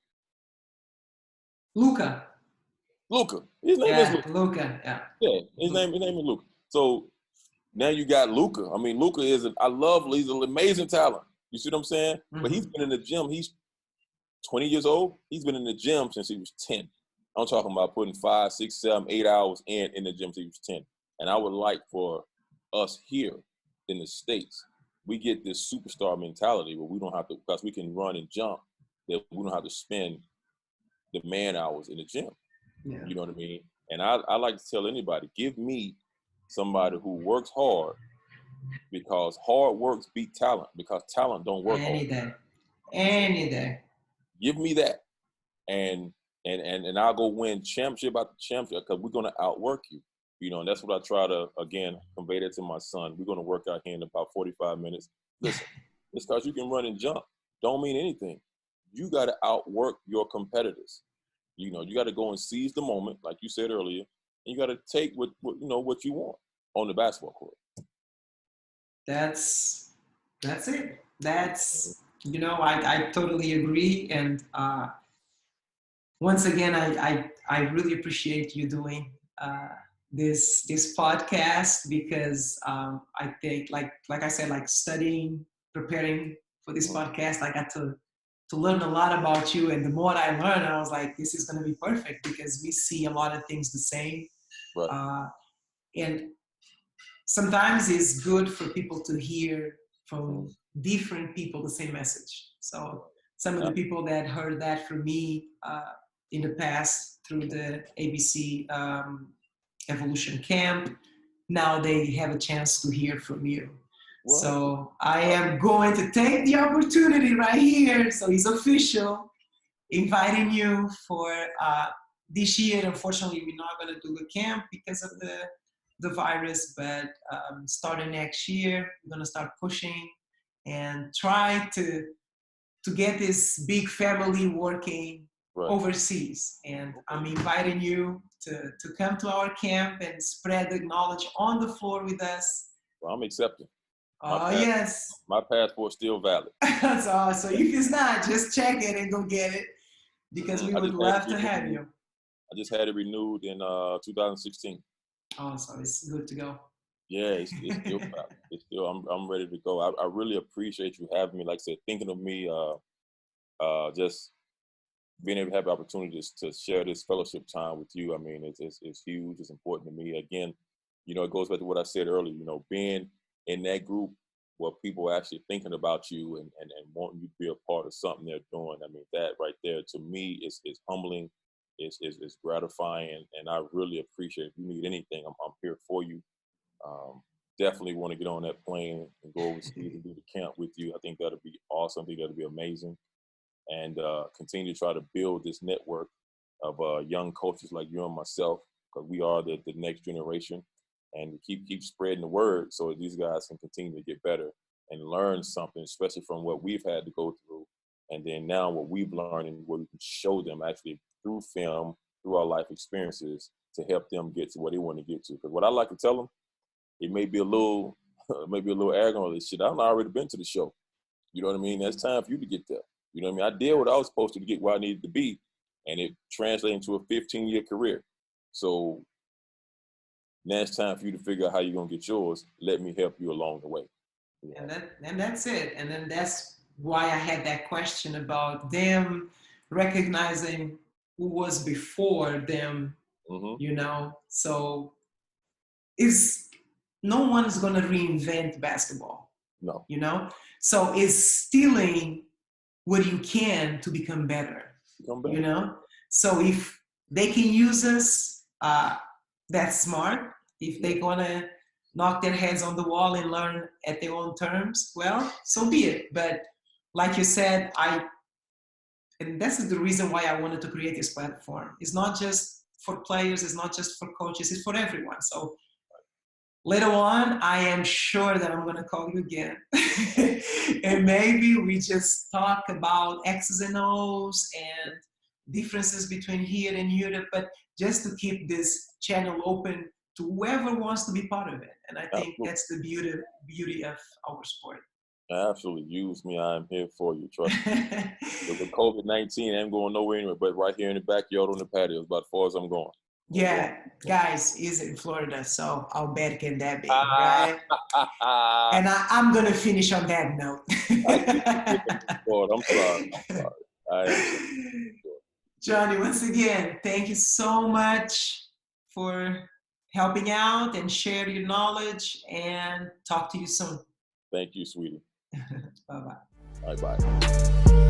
Luka. His name is Luka. Luka. Yeah, his name is Luka. So now you got Luka. I mean, Luka he's an amazing talent. You see what I'm saying? But he's been in the gym. He's 20 years old. He's been in the gym since he was 10. I'm talking about putting 5, 6, 7, 8 hours in the gym since he was 10. And I would like for us here in the States, we get this superstar mentality where we don't have to, because we can run and jump, that we don't have to spend the man hours in the gym. Yeah. You know what I mean? And I like to tell anybody, give me somebody who works hard, because hard works beat talent, because talent don't work hard. Any day. Give me that. And I'll go win championship after championship, because we're going to outwork you. And that's what I try to, again, convey that to my son. We're going to work out here in about 45 minutes. Listen, just because you can run and jump don't mean anything. You got to outwork your competitors. You got to go and seize the moment, like you said earlier, and you got to take what you want on the basketball court. That's it. That's, I totally agree. And once again, I really appreciate you doing this podcast, because I think, like I said, like studying, preparing for this podcast, I got to learn a lot about you. And the more I learned, I was like, this is going to be perfect, because we see a lot of things the same. Right. And sometimes it's good for people to hear from different people the same message. So some of the people that heard that from me in the past through the ABC Evolution Camp. Now they have a chance to hear from you. Well, So I am going to take the opportunity right here. So it's official, inviting you for this year. Unfortunately, we're not going to do a camp because of the virus, but starting next year, we're going to start pushing and try to get this big family working overseas. And I'm inviting you to come to our camp and spread the knowledge on the floor with us. Well, I'm accepting. Oh, yes. My passport's still valid. So if it's not, just check it and go get it, because we would love to have you. I just had it renewed in 2016. Oh, so it's good to go. Yeah, it's still valid. It's still, I'm ready to go. I really appreciate you having me. Like I said, thinking of me, just being able to have the opportunity to share this fellowship time with you. I mean, it's huge. It's important to me. Again, you know, it goes back to what I said earlier, you know, being in that group where people are actually thinking about you and wanting you to be a part of something they're doing. I mean, that right there, to me, is humbling, is gratifying, and I really appreciate it. If you need anything, I'm here for you. Definitely want to get on that plane and go overseas and do the camp with you. I think that'll be awesome. I think that'll be amazing. And continue to try to build this network of young coaches like you and myself, because we are the next generation, and keep spreading the word so that these guys can continue to get better and learn something, especially from what we've had to go through, and then now what we've learned and what we can show them actually through film, through our life experiences, to help them get to where they want to get to. Because what I like to tell them, it may be a little arrogant on this shit. I've already been to the show. You know what I mean? It's time for you to get there. You know what I mean? I did what I was supposed to get where I needed to be, and it translated into a 15-year career. So now it's time for you to figure out how you're going to get yours. Let me help you along the way. You know? And that's it. And then that's why I had that question about them recognizing who was before them, you know? So no one's going to reinvent basketball. No. You know? So it's stealing what you can to become better. You know? So if they can use us, that's smart. If they're gonna knock their heads on the wall and learn at their own terms, well, so be it. But like you said, and that's the reason why I wanted to create this platform. It's not just for players, it's not just for coaches, it's for everyone. So later on, I am sure that I'm going to call you again. And maybe we just talk about X's and O's and differences between here and Europe, but just to keep this channel open to whoever wants to be part of it. And I think that's the beauty of our sport. Absolutely. Use me. I am here for you. Trust me. With COVID-19, I'm going nowhere anyway, but right here in the backyard on the patio is about as far as I'm going. Yeah, guys, he's in Florida, so how bad can that be, right? And I'm going to finish on that note. I'm sorry. I am sorry. Johnny, once again, thank you so much for helping out and share your knowledge, and talk to you soon. Thank you, sweetie. Bye-bye. Bye-bye.